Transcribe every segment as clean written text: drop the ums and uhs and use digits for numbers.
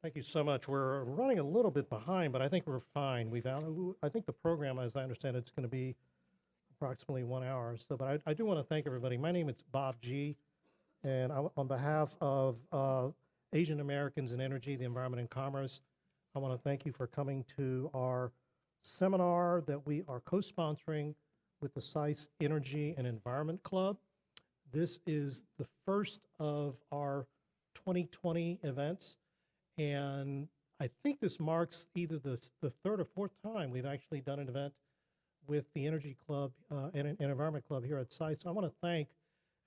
Thank you so much. We're running a little bit behind, but I think we're fine. I think the program, as I understand it's going to be approximately 1 hour. So, but I do want to thank everybody. My name is Bob G, and on behalf of Asian Americans in Energy, the Environment and Commerce, I want to thank you for coming to our seminar that we are co-sponsoring with the SAIS Energy and Environment Club. This is the first of our 2020 events, and I think this marks either the third or fourth time we've actually done an event with the Energy Club and Environment Club here at SAIS. So I want to thank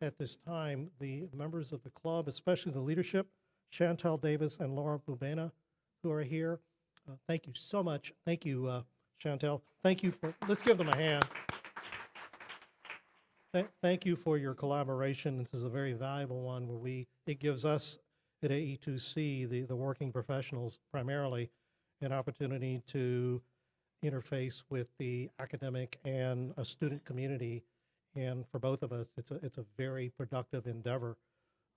at this time the members of the club, especially the leadership, Chantel Davis and Laura Bubena, who are here. Thank you so much. Thank you, Chantel. Thank you for, let's give them a hand. Thank you for your collaboration. This is a very valuable one where it gives us at AE2C, the working professionals primarily, an opportunity to interface with the academic and a student community. And for both of us, it's a very productive endeavor,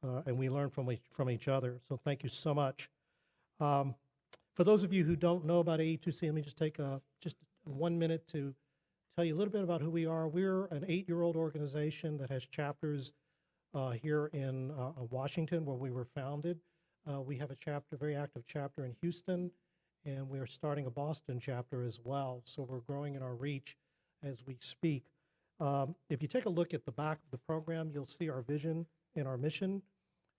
and we learn from each other. So thank you so much. For those of you who don't know about AE2C, let me just take just 1 minute to tell you a little bit about who we are. We're an 8-year-old organization that has chapters here in Washington, where we were founded. We have a chapter, very active chapter in Houston, and we're starting a Boston chapter as well. So we're growing in our reach as we speak. If you take a look at the back of the program, you'll see our vision and our mission.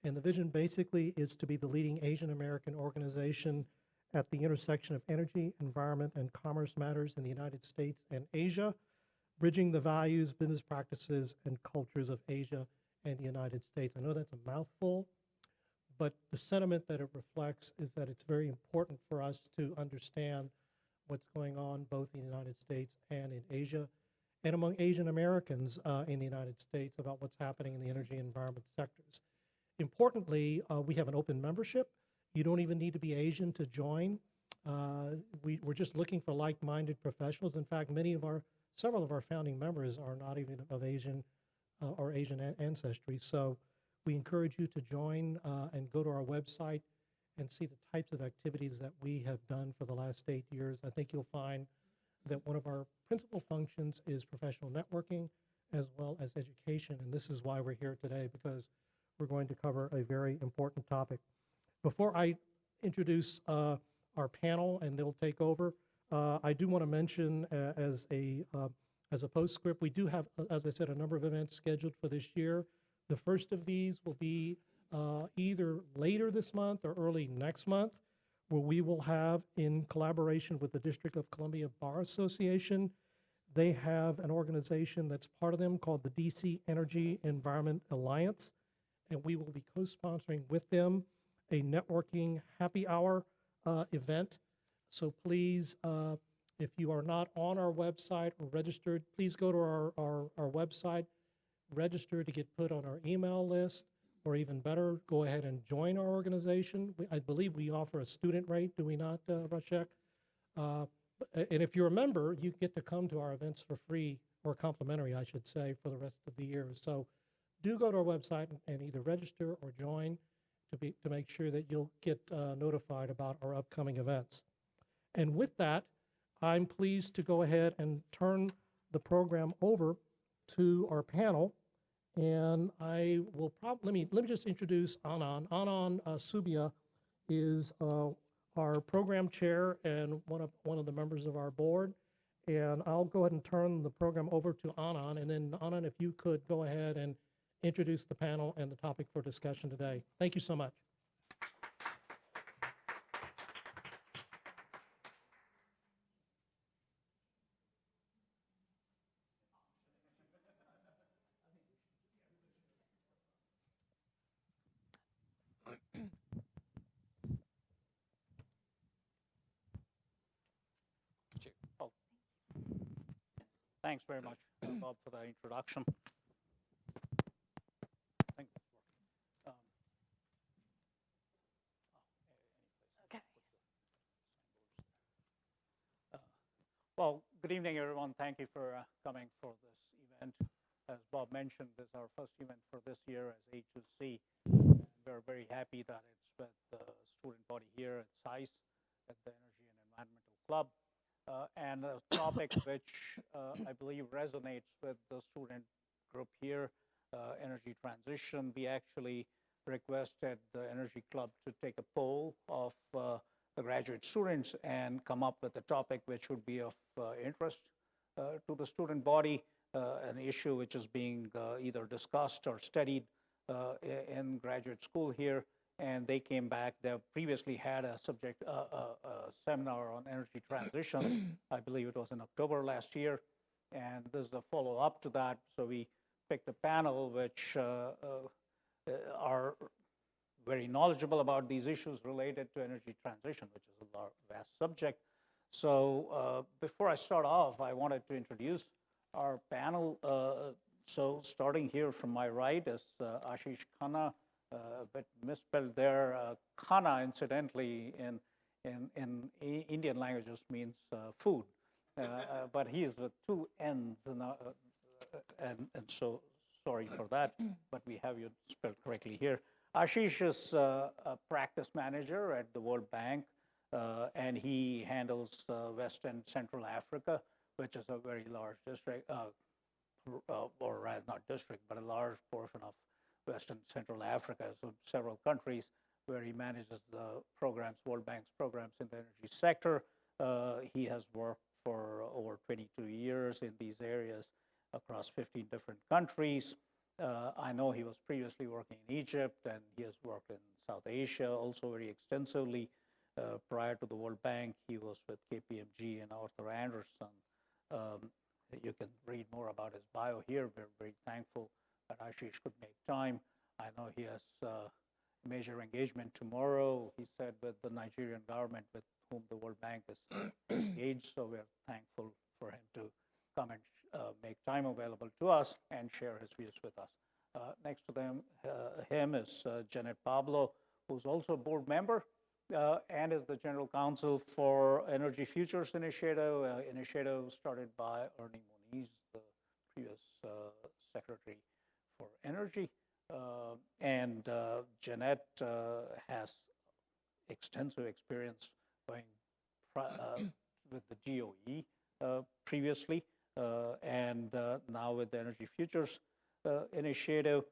And the vision basically is to be the leading Asian American organization at the intersection of energy, environment, and commerce matters in the United States and Asia, bridging the values, business practices, and cultures of Asia and the United States. I know that's a mouthful, but the sentiment that it reflects is that it's very important for us to understand what's going on both in the United States and in Asia, and among Asian Americans in the United States about what's happening in the energy and environment sectors. Importantly, we have an open membership. You don't even need to be Asian to join. We're just looking for like-minded professionals. In fact, several of our founding members are not even of Asian or Asian ancestry. So we encourage you to join and go to our website and see the types of activities that we have done for the last 8 years. I think you'll find that one of our principal functions is professional networking as well as education. And this is why we're here today, because we're going to cover a very important topic. Before I introduce our panel and they'll take over, I do want to mention as a postscript, we do have, as I said, a number of events scheduled for this year. The first of these will be either later this month or early next month, where we will have, in collaboration with the District of Columbia Bar Association, they have an organization that's part of them called the DC Energy Environment Alliance, and we will be co-sponsoring with them a networking happy hour event. So please, if you are not on our website or registered, please go to our website, register to get put on our email list, or even better, go ahead and join our organization. I believe we offer a student rate, do we not, Rashek? And if you're a member, you get to come to our events for free, or complimentary, I should say, for the rest of the year. So do go to our website and either register or join to make sure that you'll get notified about our upcoming events. And with that, I'm pleased to go ahead and turn the program over to our panel. And I will probably, let me just introduce Anand. Anand Subia is our program chair and one of the members of our board. And I'll go ahead and turn the program over to Anand. And then Anand, if you could go ahead and introduce the panel and the topic for discussion today. Thank you so much. Thanks very much, Bob, for the introduction. Well, good evening, everyone. Thank you for coming for this event. As Bob mentioned, this is our first event for this year as A2C. We're very happy that it's with the student body here at SAIS, at the Energy and Environmental Club, and a topic which I believe resonates with the student group here, energy transition. We actually requested the Energy Club to take a poll of the graduate students and come up with a topic which would be of interest to the student body, an issue which is being either discussed or studied in graduate school here. And they came back. They previously had a subject, a seminar on energy transition. I believe it was in October last year. And this is a follow-up to that. So we picked a panel which are very knowledgeable about these issues related to energy transition, which is a vast subject. So before I start off, I wanted to introduce our panel. So starting here from my right is Ashish, Khanna, a bit misspelled there. Khanna, incidentally, in Indian languages means food, but he is with two N's, and so sorry for that, but we have you spelled correctly here. Ashish is a practice manager at the World Bank, and he handles West and Central Africa, which is a very large district, or rather not district, but a large portion of West and Central Africa, so several countries where he manages the programs, World Bank's programs in the energy sector. He has worked for over 22 years in these areas across 15 different countries. I know he was previously working in Egypt, and he has worked in South Asia also very extensively. Prior to the World Bank, he was with KPMG and Arthur Andersen. You can read more about his bio here. We're very thankful that Ashish could make time. I know he has major engagement tomorrow, he said, with the Nigerian government with whom the World Bank is engaged. So we're thankful for him to come and make time available to us and share his views with us. Next to him is Jeanette Pablo, who's also a board member and is the General Counsel for Energy Futures Initiative, initiative started by Ernie Moniz, the previous Secretary for Energy. And Jeanette has extensive experience going with the GOE previously, and now with the Energy Futures Initiative.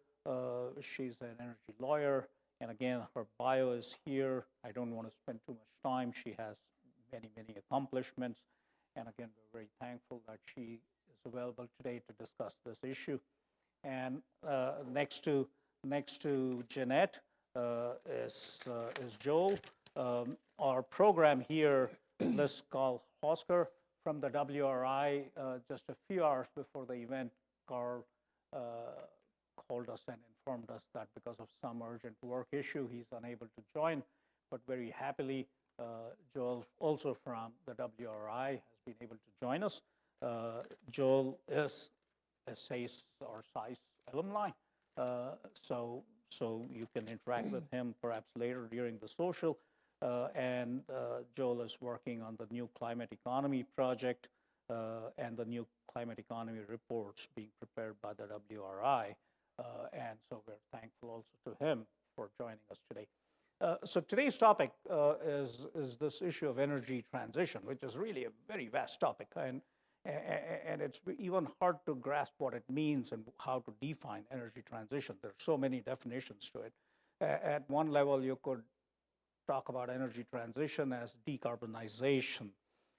She's an energy lawyer, and again, her bio is here. I don't want to spend too much time. She has many, many accomplishments, and again, we're very thankful that she is available today to discuss this issue. And next to Jeanette is Joel. Our program here lists Karl Hausker from the WRI. Just a few hours before the event, Karl called us and informed us that because of some urgent work issue, he's unable to join. But very happily, Joel, also from the WRI, has been able to join us. Joel is a SAIS or SAIS alumni, so you can interact with him perhaps later during the social. And Joel is working on the new climate economy project and the new climate economy reports being prepared by the WRI. And so we're thankful also to him for joining us today. So today's topic is this issue of energy transition, which is really a very vast topic. And it's even hard to grasp what it means and how to define energy transition. There are so many definitions to it. At one level, you could talk about energy transition as decarbonization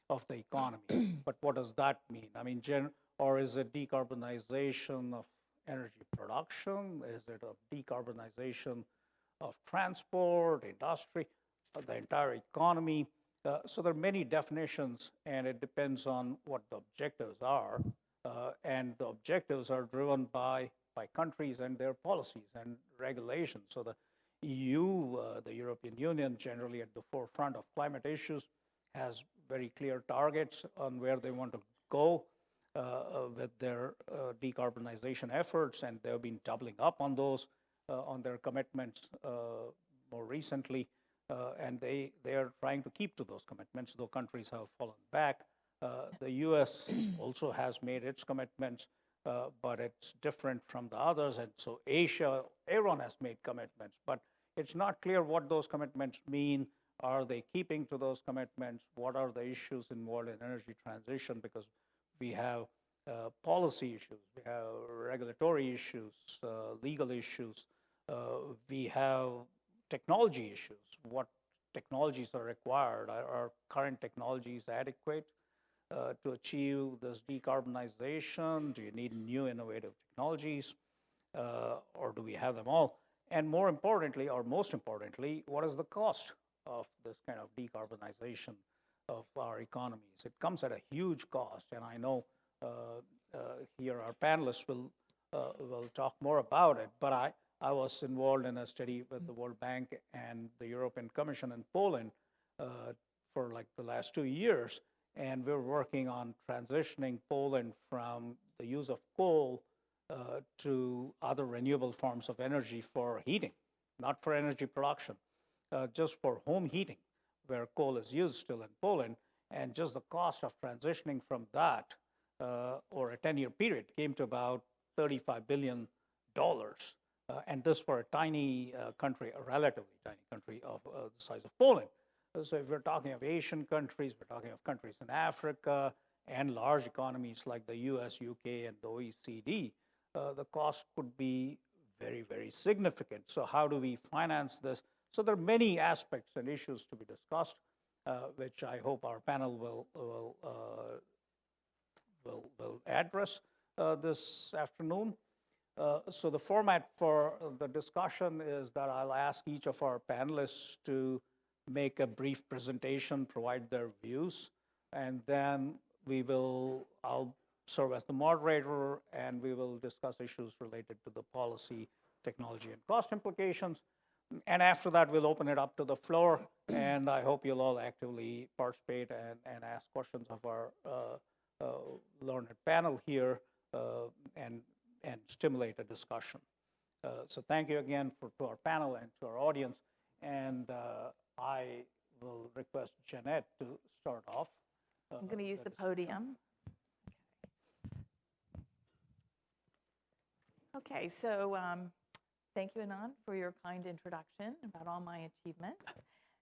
of the economy. But what does that mean? I mean, or is it decarbonization of energy production? Is it a decarbonization of transport, industry, the entire economy? So there are many definitions, and it depends on what the objectives are. And the objectives are driven by countries and their policies and regulations. So the EU, the European Union, generally at the forefront of climate issues, has very clear targets on where they want to go with their decarbonization efforts, and they've been doubling up on those, on their commitments more recently. And they are trying to keep to those commitments, though countries have fallen back. The US also has made its commitments, but it's different from the others. And so Asia, everyone has made commitments, but it's not clear what those commitments mean. Are they keeping to those commitments? What are the issues involved in energy transition? Because we have policy issues, we have regulatory issues, legal issues, we have technology issues. What technologies are required? Are current technologies adequate to achieve this decarbonization? Do you need new innovative technologies, or do we have them all? And more importantly, or most importantly, what is the cost of this kind of decarbonization of our economies? It comes at a huge cost, and I know here our panelists will talk more about it, but I was involved in a study with the World Bank and the European Commission in Poland for like the last 2 years, and we're working on transitioning Poland from the use of coal to other renewable forms of energy for heating, not for energy production, just for home heating, where coal is used still in Poland. And just the cost of transitioning from that over a 10-year period came to about $35 billion. And this for a tiny country, a relatively tiny country of the size of Poland. So if we're talking of Asian countries, we're talking of countries in Africa and large economies like the US, UK, and the OECD, the cost could be very, very significant. So how do we finance this? So there are many aspects and issues to be discussed, which I hope our panel will address this afternoon. So the format for the discussion is that I'll ask each of our panelists to make a brief presentation, provide their views, and then I'll serve as the moderator, and we will discuss issues related to the policy, technology, and cost implications. And after that, we'll open it up to the floor, and I hope you'll all actively participate and ask questions of our learned panel here and stimulate a discussion. So thank you again to our panel and to our audience. And I will request Jeanette to start off. I'm going to use the podium. Okay, so thank you, Anand, for your kind introduction about all my achievements.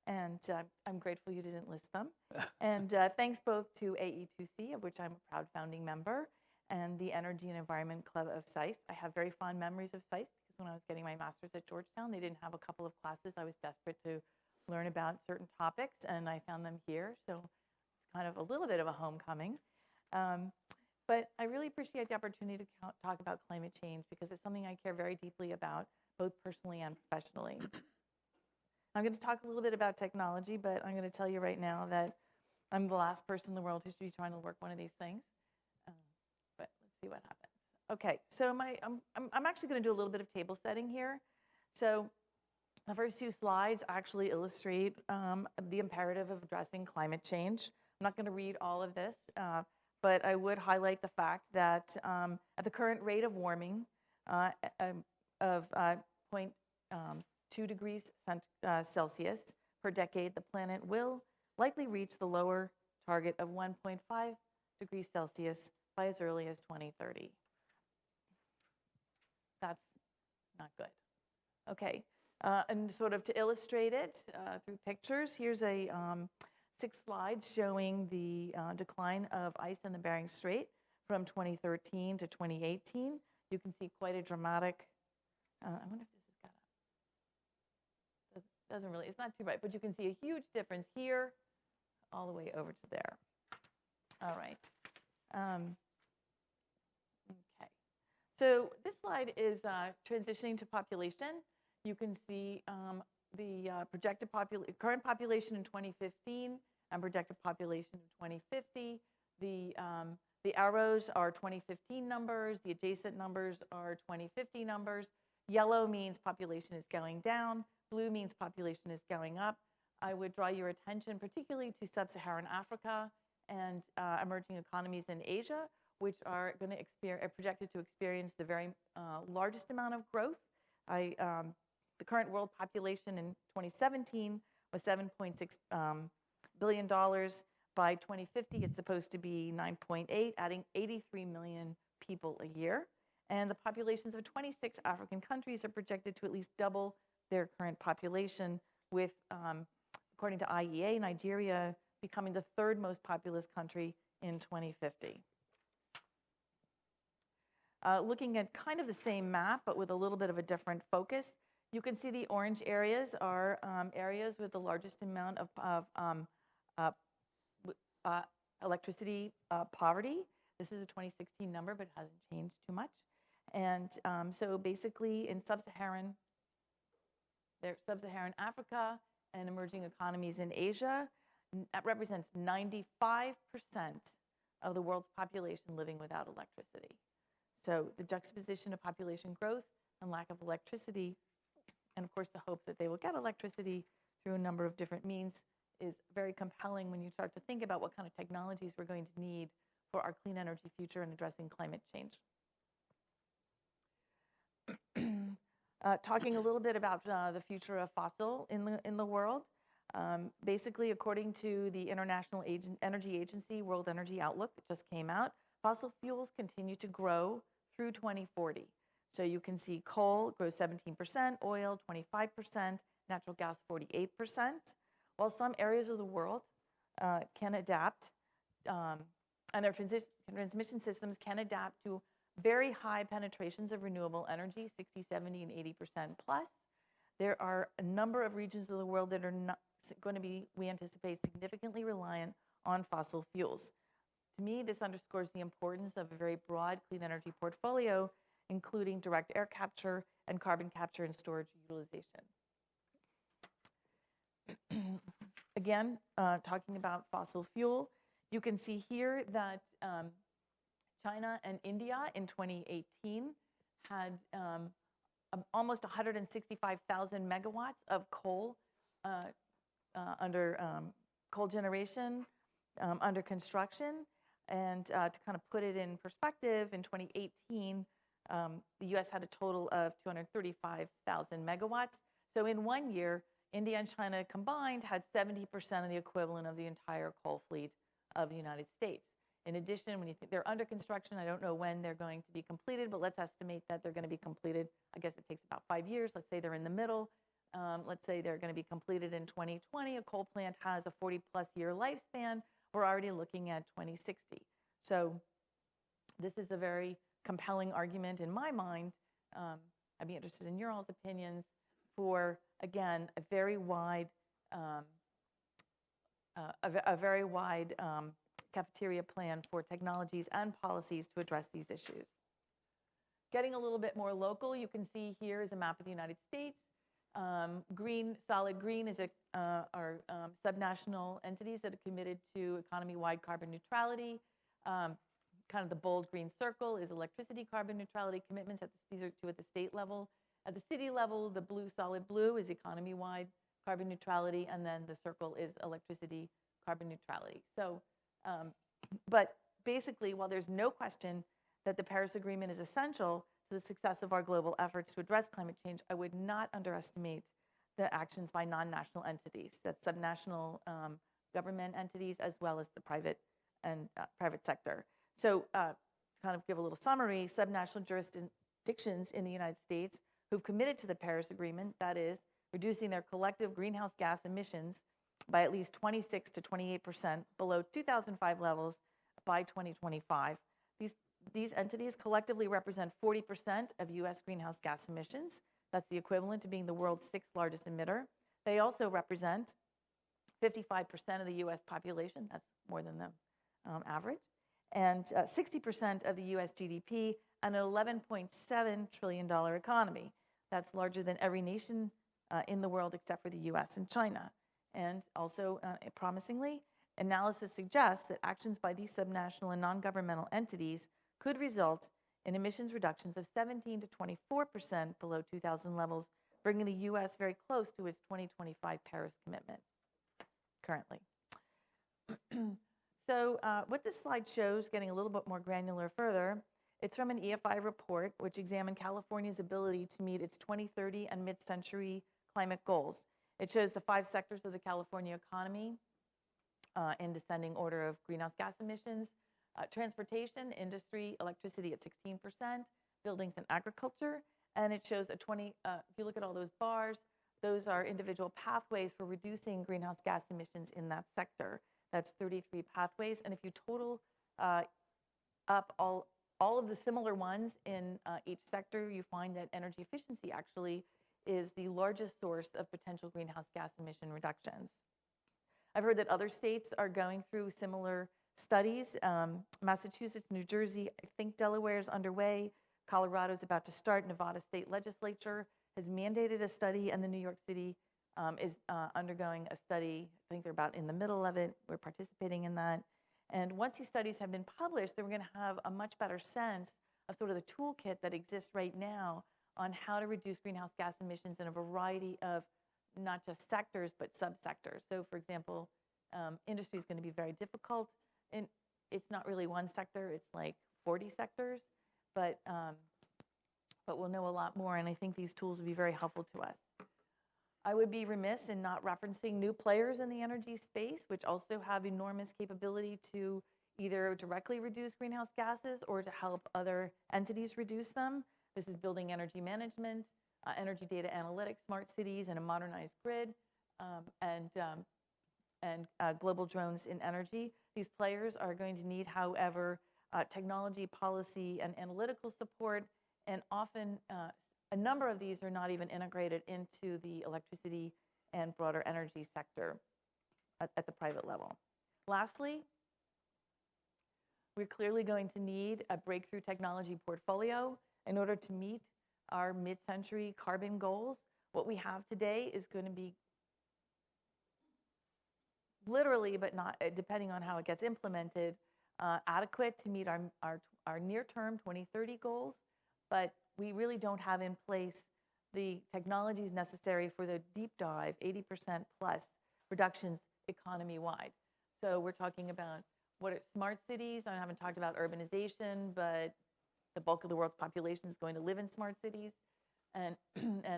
And I'm grateful you didn't list them. And thanks both to AE2C, of which I'm a proud founding member, and the Energy and Environment Club of SAIS. I have very fond memories of SAIS because when I was getting my master's at Georgetown, they didn't have a couple of classes. I was desperate to learn about certain topics, and I found them here. So it's kind of a little bit of a homecoming. But I really appreciate the opportunity to talk about climate change because it's something I care very deeply about, both personally and professionally. I'm going to talk a little bit about technology, but I'm going to tell you right now that I'm the last person in the world history trying to work one of these things. But let's see what happens. Okay, so I'm actually going to do a little bit of table setting here. So the first 2 slides actually illustrate the imperative of addressing climate change. I'm not going to read all of this, but I would highlight the fact that at the current rate of warming of 0.2 degrees Celsius per decade, the planet will likely reach the lower target of 1.5 degrees Celsius by as early as 2030. That's not good. Okay, and sort of to illustrate it through pictures, here's a 6 slides showing the decline of ice in the Bering Strait from 2013 to 2018. You can see quite a dramatic, I wonder if this has got a, it doesn't really, it's not too bright, but you can see a huge difference here all the way over to there. All right. Okay. So this slide is transitioning to population. You can see the projected current population in 2015 and projected population in 2050. The arrows are 2015 numbers. The adjacent numbers are 2050 numbers. Yellow means population is going down. Blue means population is going up. I would draw your attention particularly to sub-Saharan Africa and emerging economies in Asia, which are going to projected to experience the very largest amount of growth. The current world population in 2017 was $7.6 billion. By 2050, it's supposed to be 9.8, adding 83 million people a year. And the populations of 26 African countries are projected to at least double their current population, with, according to IEA, Nigeria becoming the third most populous country in 2050. Looking at kind of the same map, but with a little bit of a different focus, you can see the orange areas are areas with the largest amount of electricity poverty. This is a 2016 number, but it hasn't changed too much. And so basically in sub-Saharan Africa and emerging economies in Asia, that represents 95% of the world's population living without electricity. So the juxtaposition of population growth and lack of electricity, and of course the hope that they will get electricity through a number of different means, is very compelling when you start to think about what kind of technologies we're going to need for our clean energy future and addressing climate change. Talking a little bit about the future of fossil in the world. Basically, according to the International Energy Agency World Energy Outlook that just came out, fossil fuels continue to grow through 2040. So you can see coal grows 17%, oil 25%, natural gas 48%. While some areas of the world can adapt, and their transmission systems can adapt to very high penetrations of renewable energy, 60, 70, and 80% plus, there are a number of regions of the world that are not going to be, we anticipate, significantly reliant on fossil fuels. To me, this underscores the importance of a very broad clean energy portfolio, including direct air capture and carbon capture and storage utilization. Again, talking about fossil fuel, you can see here that China and India in 2018 had almost 165,000 megawatts of coal under coal generation under construction. And to kind of put it in perspective, in 2018, the US had a total of 235,000 megawatts. So in 1 year, India and China combined had 70% of the equivalent of the entire coal fleet of the United States. In addition, when you think they're under construction, I don't know when they're going to be completed, but let's estimate that they're going to be completed. I guess it takes about 5 years. Let's say they're in the middle. Let's say they're going to be completed in 2020. A coal plant has a 40-plus year lifespan. We're already looking at 2060. So this is a very compelling argument in my mind. I'd be interested in your all's opinions for, again, a very wide cafeteria plan for technologies and policies to address these issues. Getting a little bit more local, you can see here is a map of the United States. Green, solid green is our subnational entities that are committed to economy-wide carbon neutrality. Kind of the bold green circle is electricity carbon neutrality commitments. These are two at the state level. At the city level, the blue, solid blue is economy-wide carbon neutrality, and then the circle is electricity carbon neutrality. So, but basically, while there's no question that the Paris Agreement is essential to the success of our global efforts to address climate change, I would not underestimate the actions by non-national entities, that's subnational government entities, as well as the private sector. So to kind of give a little summary, subnational jurisdictions in the United States who've committed to the Paris Agreement, that is, reducing their collective greenhouse gas emissions by at least 26 to 28% below 2005 levels by 2025. These entities collectively represent 40% of US greenhouse gas emissions. That's the equivalent to being the world's sixth largest emitter. They also represent 55% of the US population. That's more than the average. And 60% of the US GDP and an $11.7 trillion economy. That's larger than every nation in the world except for the US and China. And also, promisingly, analysis suggests that actions by these subnational and non-governmental entities could result in emissions reductions of 17 to 24% below 2000 levels, bringing the US very close to its 2025 Paris commitment currently. So what this slide shows, getting a little bit more granular further, it's from an EFI report which examined California's ability to meet its 2030 and mid-century climate goals. It shows the 5 sectors of the California economy in descending order of greenhouse gas emissions: transportation, industry, electricity at 16%, buildings and agriculture. And it shows if you look at all those bars, those are individual pathways for reducing greenhouse gas emissions in that sector. That's 33 pathways. And if you total up all of the similar ones in each sector, you find that energy efficiency actually is the largest source of potential greenhouse gas emission reductions. I've heard that other states are going through similar studies. Massachusetts, New Jersey, I think Delaware is underway. Colorado is about to start. Nevada State Legislature has mandated a study, and the New York City is undergoing a study. I think they're about in the middle of it. We're participating in that. And once these studies have been published, then we're going to have a much better sense of sort of the toolkit that exists right now on how to reduce greenhouse gas emissions in a variety of not just sectors, but subsectors. So for example, industry is going to be very difficult. And it's not really one sector, it's like 40 sectors. But we'll know a lot more, and I think these tools will be very helpful to us. I would be remiss in not referencing new players in the energy space, which also have enormous capability to either directly reduce greenhouse gases or to help other entities reduce them. This is building energy management, energy data analytics, smart cities, and a modernized grid, and global drones in energy. These players are going to need, however, technology, policy, and analytical support, and often a number of these are not even integrated into the electricity and broader energy sector at the private level. Lastly, we're clearly going to need a breakthrough technology portfolio in order to meet our mid-century carbon goals. What we have today is going to be literally, but not, depending on how it gets implemented, adequate to meet our near-term 2030 goals, but we really don't have in place the technologies necessary for the deep dive, 80% plus reductions economy-wide. So we're talking about what are smart cities. I haven't talked about urbanization, but the bulk of the world's population is going to live in smart cities, and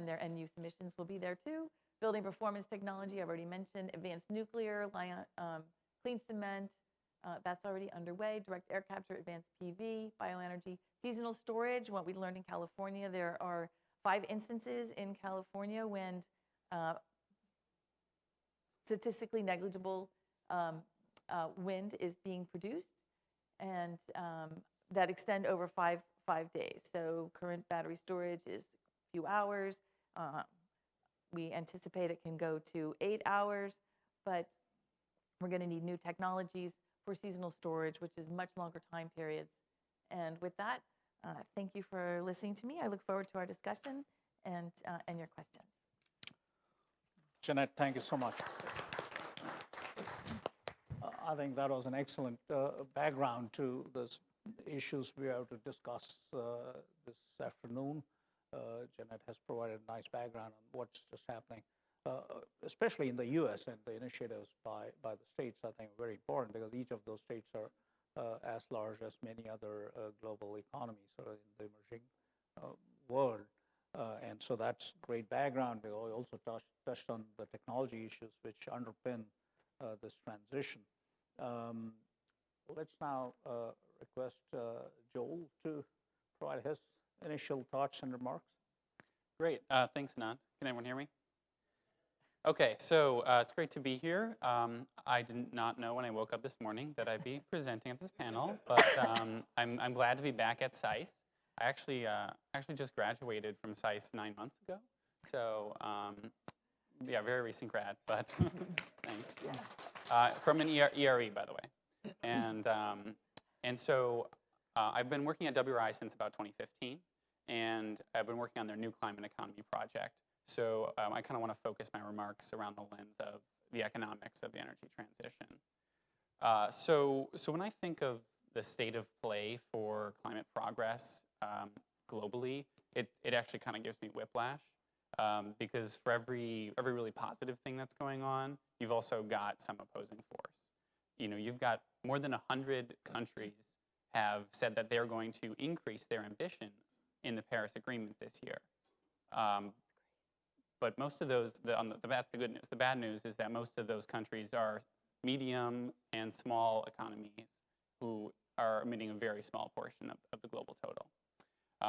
their end-use emissions will be there too. Building performance technology, I've already mentioned. Advanced nuclear, clean cement, that's already underway. Direct air capture, advanced PV, bioenergy. Seasonal storage, what we learned in California, there are 5 instances in California when statistically negligible wind is being produced, and that extend over five days. So current battery storage is a few hours. We anticipate it can go to 8 hours, but we're going to need new technologies for seasonal storage, which is much longer time periods. And with that, thank you for listening to me. I look forward to our discussion and your questions. Jeanette, thank you so much. I think that was an excellent background to the issues we have to discuss this afternoon. Jeanette has provided a nice background on what's just happening, especially in the U.S. and the initiatives by the states. I think very important because each of those states are as large as many other global economies in the emerging world. And so that's great background. We also touched on the technology issues which underpin this transition. Let's now request Joel to provide his initial thoughts and remarks. Great. Thanks, Anand. Can everyone hear me? Okay, so it's great to be here. I did not know when I woke up this morning that I'd be presenting at this panel, but I'm glad to be back at SAIS. I actually just graduated from SAIS 9 months ago, so yeah, very recent grad, but thanks. From an ERE, by the way, and so I've been working at WRI since about 2015, and I've been working on their new climate economy project. So I kind of want to focus my remarks around the lens of the economics of the energy transition. So when I think of the state of play for climate progress globally, it actually kind of gives me whiplash because for every really positive thing that's going on, you've also got some opposing force. You know, you've got more than 100 countries have said that they're going to increase their ambition in the Paris Agreement this year. But most of those, that's the good news. The bad news is that most of those countries are medium and small economies who are emitting a very small portion of the global total.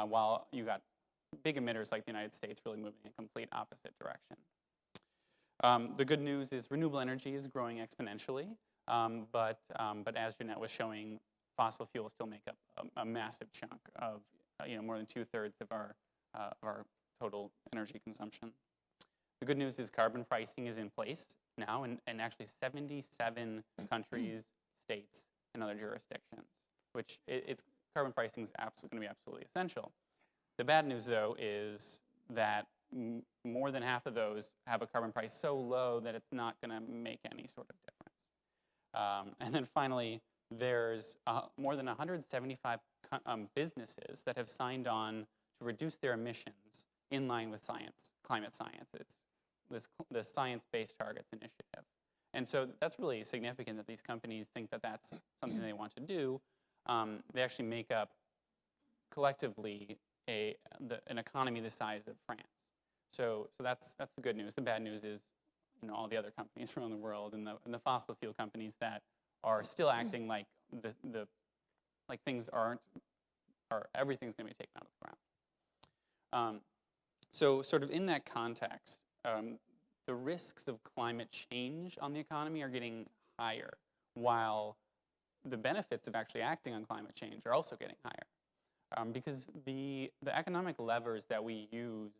While you got big emitters like the United States really moving in a complete opposite direction. The good news is renewable energy is growing exponentially, but as Jeanette was showing, fossil fuels still make up a massive chunk of, more than 2/3 of our total energy consumption. The good news is carbon pricing is in place now in actually 77 countries, states, and other jurisdictions, which carbon pricing is going to be absolutely essential. The bad news, though, is that more than half of those have a carbon price so low that it's not going to make any sort of difference. And then finally, there's more than 175 businesses that have signed on to reduce their emissions in line with science, climate science. It's the Science-Based Targets Initiative. And so that's really significant that these companies think that that's something they want to do. They actually make up collectively an economy the size of France. So that's the good news. The bad news is, all the other companies around the world and the fossil fuel companies that are still acting like things everything's going to be taken out of the ground. So sort of in that context, the risks of climate change on the economy are getting higher, while the benefits of actually acting on climate change are also getting higher. Because the economic levers that we use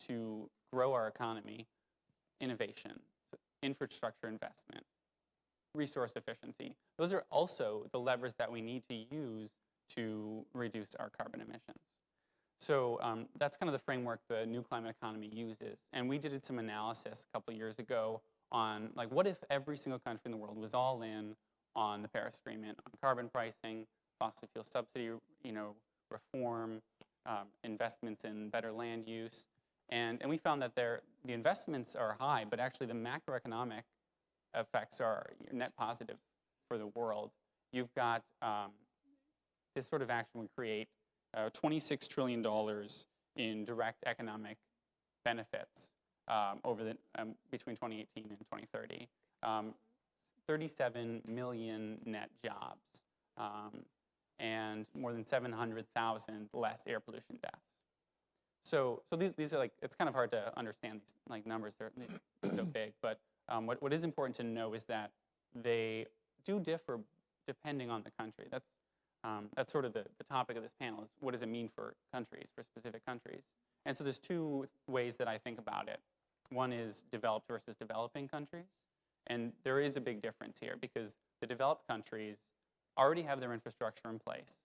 to grow our economy, innovation, infrastructure investment, resource efficiency, those are also the levers that we need to use to reduce our carbon emissions. So that's kind of the framework the new climate economy uses. And we did some analysis a couple of years ago on, what if every single country in the world was all in on the Paris Agreement, on carbon pricing, fossil fuel subsidy, reform, investments in better land use. And we found that the investments are high, but actually the macroeconomic effects are net positive for the world. You've got this sort of action would create $26 trillion in direct economic benefits between 2018 and 2030. 37 million net jobs, and more than 700,000 less air pollution deaths. So these are it's kind of hard to understand these numbers. They're so big, but what is important to know is that they do differ depending on the country. That's sort of the topic of this panel, is what does it mean for countries, for specific countries. And so there's two ways that I think about it. One is developed versus developing countries. And there is a big difference here because the developed countries already have their infrastructure in place.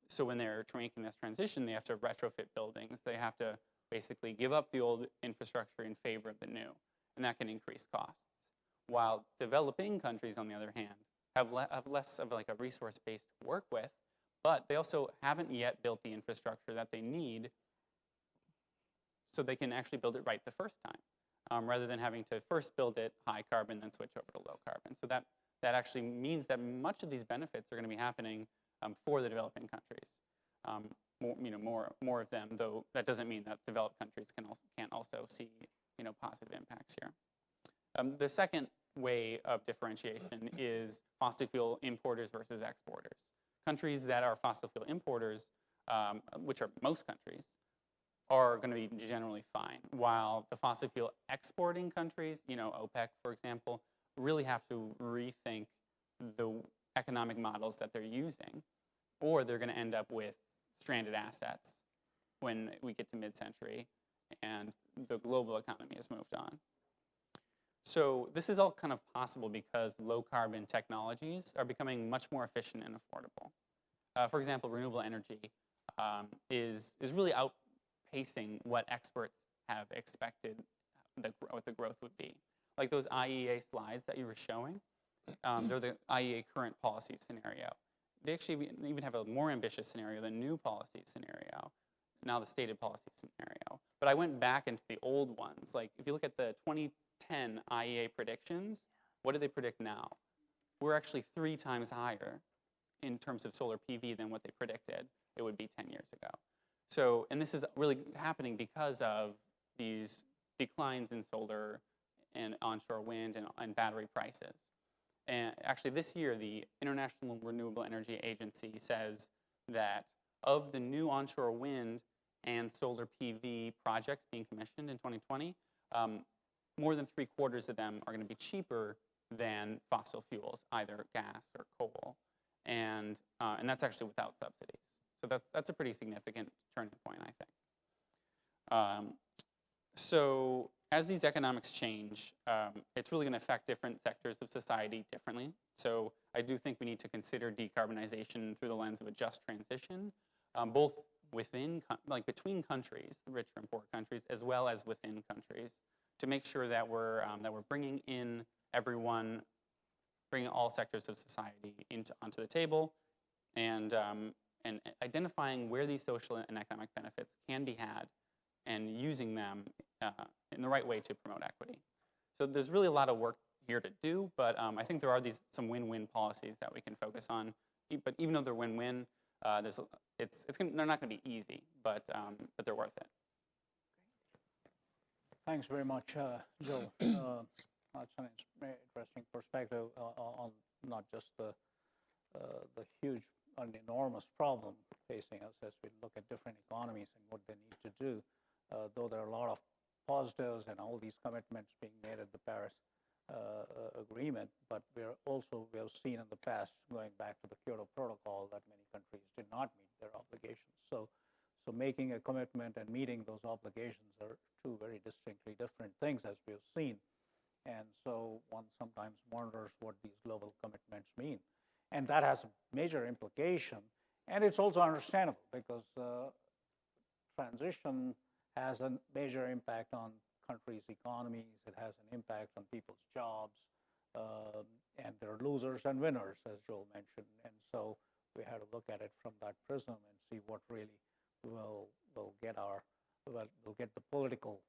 So when they're making this transition, they have to retrofit buildings. They have to basically give up the old infrastructure in favor of the new. And that can increase costs. While developing countries, on the other hand, have less of a resource base to work with, but they also haven't yet built the infrastructure that they need so they can actually build it right the first time, rather than having to first build it high carbon, then switch over to low carbon. So that actually means that much of these benefits are going to be happening for the developing countries. More of them, though that doesn't mean that developed countries can't also see positive impacts here. The second way of differentiation is fossil fuel importers versus exporters. Countries that are fossil fuel importers, which are most countries, are going to be generally fine, while the fossil fuel exporting countries, OPEC, for example, really have to rethink the economic models that they're using, or they're going to end up with stranded assets when we get to mid-century and the global economy has moved on. So this is all kind of possible because low-carbon technologies are becoming much more efficient and affordable. For example, renewable energy is really outpacing what experts have expected what the growth would be. Like those IEA slides that you were showing, they're the IEA current policy scenario. They actually even have a more ambitious scenario than new policy scenario, now the stated policy scenario. But I went back into the old ones. Like if you look at the 2010 IEA predictions, what do they predict now? We're actually 3 times higher in terms of solar PV than what they predicted it would be 10 years ago. So, and this is really happening because of these declines in solar and onshore wind and battery prices. And actually this year, the International Renewable Energy Agency says that of the new onshore wind and solar PV projects being commissioned in 2020, more than 3/4 of them are going to be cheaper than fossil fuels, either gas or coal, and that's actually without subsidies. So that's a pretty significant turning point, I think. So as these economics change, it's really going to affect different sectors of society differently. So I do think we need to consider decarbonization through the lens of a just transition, both within, like between countries, the richer and poor countries, as well as within countries, to make sure that we're bringing in everyone, bringing all sectors of society onto the table, and identifying where these social and economic benefits can be had, and using them in the right way to promote equity. So there's really a lot of work here to do, but I think there are some win-win policies that we can focus on. But even though they're win-win, they're not going to be easy, but they're worth it. Thanks very much, Joe. That's an interesting perspective on not just the huge and enormous problem facing us as we look at different economies and what they need to do, though there are a lot of positives and all these commitments being made at the Paris agreement, but we have seen in the past, going back to the Kyoto Protocol, that many countries did not meet their obligations. So making a commitment and meeting those obligations are two very distinctly different things, as we have seen. And so one sometimes wonders what these global commitments mean. And that has a major implication. And it's also understandable, because transition has a major impact on countries' economies. It has an impact on people's jobs. And there are losers and winners, as Joel mentioned. And so we had to look at it from that prism and see what really will get the political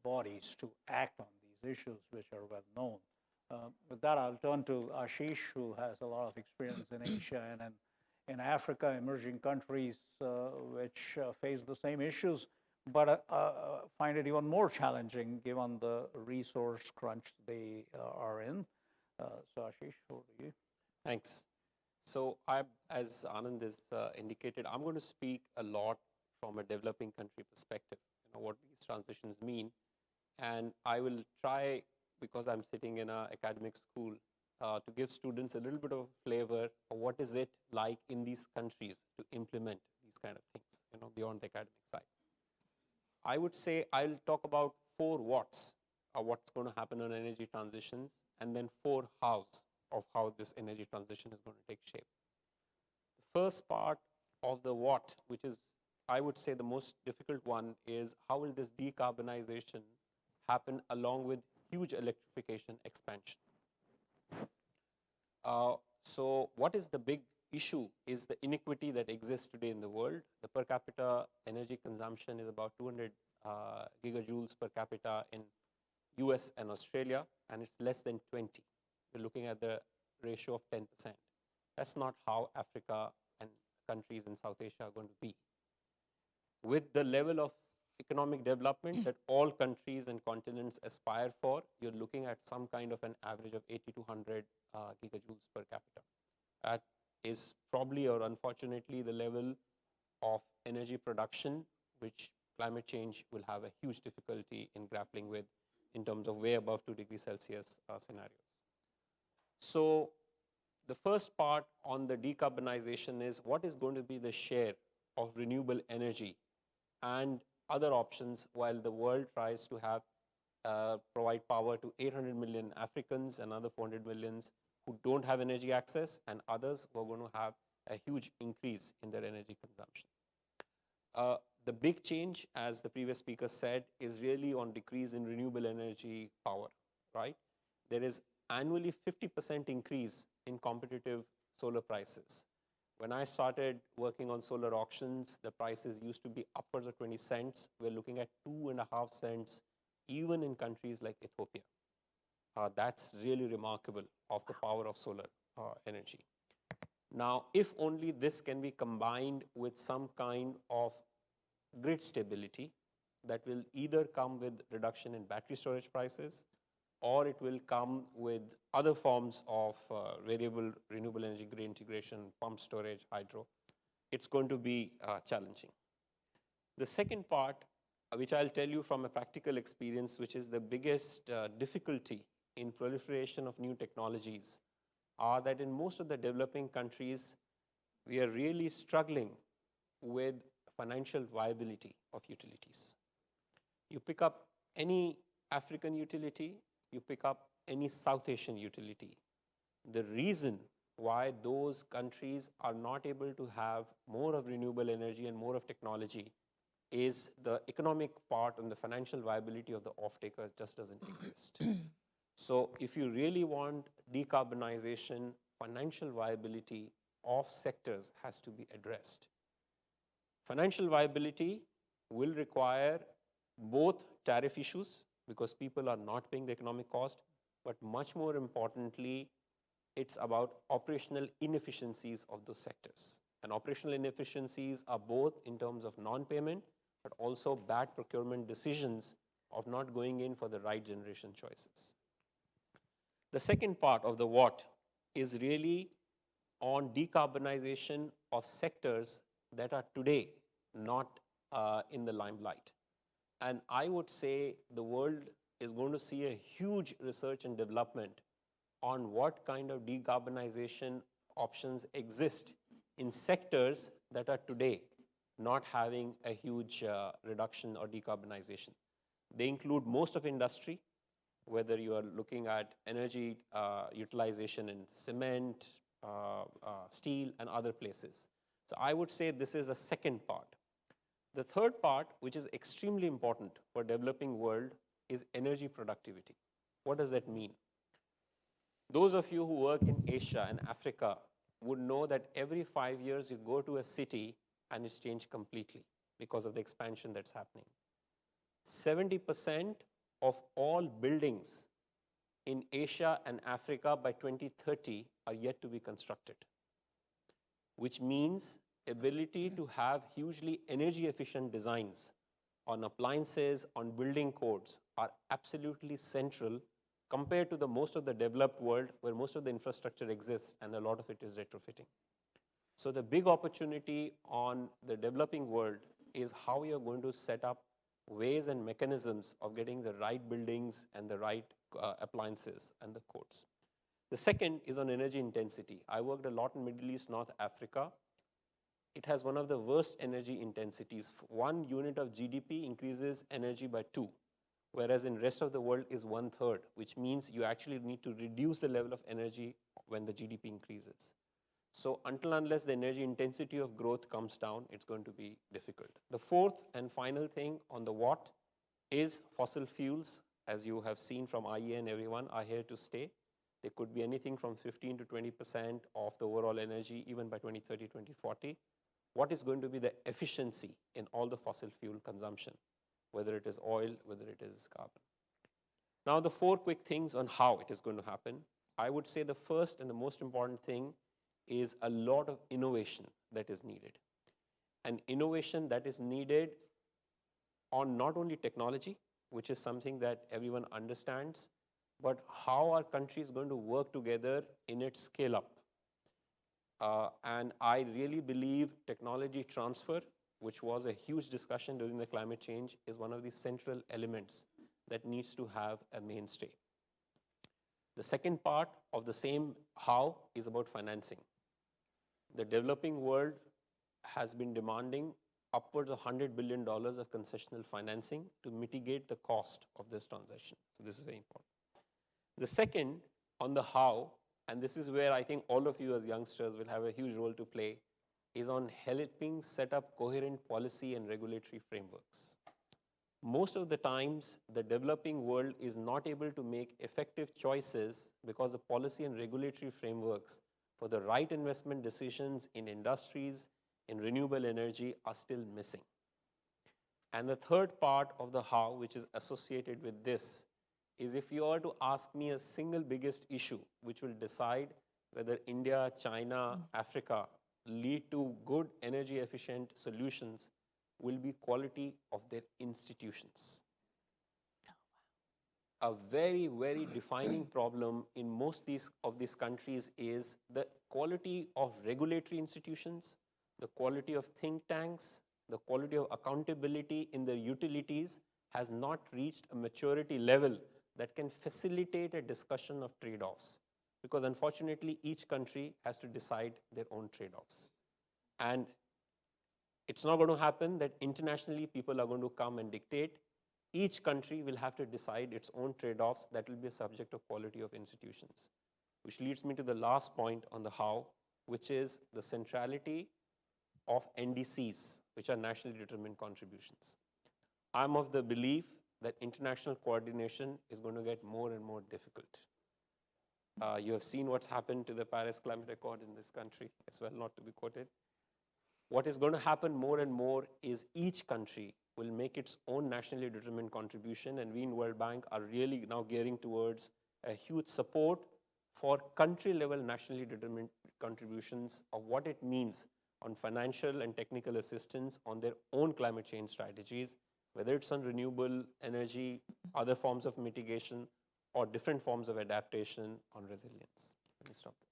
bodies to act on these issues, which are well known. With that, I'll turn to Ashish, who has a lot of experience in Asia and in Africa, emerging countries which face the same issues, but find it even more challenging given the resource crunch they are in. So Ashish, over to you. Thanks. So as Anand has indicated, I'm going to speak a lot from a developing country perspective, what these transitions mean. And I will try, because I'm sitting in an academic school, to give students a little bit of flavor of what is it like in these countries to implement these kind of things, beyond the academic side. I would say I'll talk about 4 whats of what's going to happen on energy transitions, and then 4 hows of how this energy transition is going to take shape. The first part of the what, which is, I would say, the most difficult one, is how will this decarbonization happen along with huge electrification expansion. So what is the big issue is the inequity that exists today in the world. The per capita energy consumption is about 200 gigajoules per capita in US and Australia, and it's less than 20. We're looking at the ratio of 10%. That's not how Africa and countries in South Asia are going to be. With the level of economic development that all countries and continents aspire for, you're looking at some kind of an average of 80 to 100 gigajoules per capita. That is probably, or unfortunately, the level of energy production which climate change will have a huge difficulty in grappling with in terms of way above 2 degrees Celsius scenarios. So the first part on the decarbonization is what is going to be the share of renewable energy and other options while the world tries to have provide power to 800 million Africans and other 400 millions who don't have energy access, and others who are going to have a huge increase in their energy consumption. The big change, as the previous speaker said, is really on decrease in renewable energy power, right? There is annually 50% increase in competitive solar prices. When I started working on solar auctions, the prices used to be upwards of 20 cents. We're looking at 2.5 cents, even in countries like Ethiopia. That's really remarkable of the power of solar energy. Now, if only this can be combined with some kind of grid stability that will either come with reduction in battery storage prices, or it will come with other forms of variable renewable energy grid integration, pump storage, hydro, it's going to be challenging. The second part, which I'll tell you from a practical experience, which is the biggest difficulty in proliferation of new technologies, are that in most of the developing countries, we are really struggling with financial viability of utilities. You pick up any African utility, you pick up any South Asian utility. The reason why those countries are not able to have more of renewable energy and more of technology is the economic part and the financial viability of the off-taker just doesn't exist. So if you really want decarbonization, financial viability of sectors has to be addressed. Financial viability will require both tariff issues, because people are not paying the economic cost, but much more importantly, it's about operational inefficiencies of those sectors. And operational inefficiencies are both in terms of non-payment, but also bad procurement decisions of not going in for the right generation choices. The second part of the what is really on decarbonization of sectors that are today not in the limelight. And I would say the world is going to see a huge research and development on what kind of decarbonization options exist in sectors that are today not having a huge reduction or decarbonization. They include most of industry, whether you are looking at energy utilization in cement, steel, and other places. So I would say this is a second part. The third part, which is extremely important for developing world, is energy productivity. What does that mean? Those of you who work in Asia and Africa would know that every 5 years you go to a city and it's changed completely because of the expansion that's happening. 70% of all buildings in Asia and Africa by 2030 are yet to be constructed, which means ability to have hugely energy efficient designs on appliances, on building codes are absolutely central compared to the most of the developed world where most of the infrastructure exists and a lot of it is retrofitting. So the big opportunity on the developing world is how you're going to set up ways and mechanisms of getting the right buildings and the right appliances and the codes. The second is on energy intensity. I worked a lot in Middle East, North Africa. It has one of the worst energy intensities. 1 unit of GDP increases energy by 2, whereas in rest of the world is 1/3, which means you actually need to reduce the level of energy when the GDP increases. So until unless the energy intensity of growth comes down, it's going to be difficult. The fourth and final thing on the what is fossil fuels, as you have seen from IEA and everyone, are here to stay. They could be anything from 15 to 20% of the overall energy, even by 2030, 2040. What is going to be the efficiency in all the fossil fuel consumption, whether it is oil, whether it is carbon. Now the 4 quick things on how it is going to happen. I would say the first and the most important thing is a lot of innovation that is needed. And innovation that is needed on not only technology, which is something that everyone understands, but how our country is going to work together in its scale up. And I really believe technology transfer, which was a huge discussion during the climate change, is one of the central elements that needs to have a mainstay. The second part of the same how is about financing. The developing world has been demanding upwards of $100 billion of concessional financing to mitigate the cost of this transition. So this is very important. The second, on the how, and this is where I think all of you as youngsters will have a huge role to play, is on helping set up coherent policy and regulatory frameworks. Most of the times, the developing world is not able to make effective choices because the policy and regulatory frameworks for the right investment decisions in industries, in renewable energy are still missing. And the third part of the how, which is associated with this, is if you are to ask me a single biggest issue which will decide whether India, China, Africa lead to good energy efficient solutions, will be quality of their institutions. A very, very defining problem in most of these countries is the quality of regulatory institutions, the quality of think tanks, the quality of accountability in the utilities has not reached a maturity level that can facilitate a discussion of trade-offs. Because unfortunately, each country has to decide their own trade-offs. And it's not going to happen that internationally people are going to come and dictate. Each country will have to decide its own trade-offs that will be a subject of quality of institutions. Which leads me to the last point on the how, which is the centrality of NDCs, which are nationally determined contributions. I'm of the belief that international coordination is going to get more and more difficult. You have seen what's happened to the Paris Climate Accord in this country as well, not to be quoted. What is going to happen more and more is each country will make its own nationally determined contribution, and we in World Bank are really now gearing towards a huge support for country-level nationally determined contributions of what it means on financial and technical assistance on their own climate change strategies, whether it's on renewable energy, other forms of mitigation, or different forms of adaptation on resilience. Let me stop there.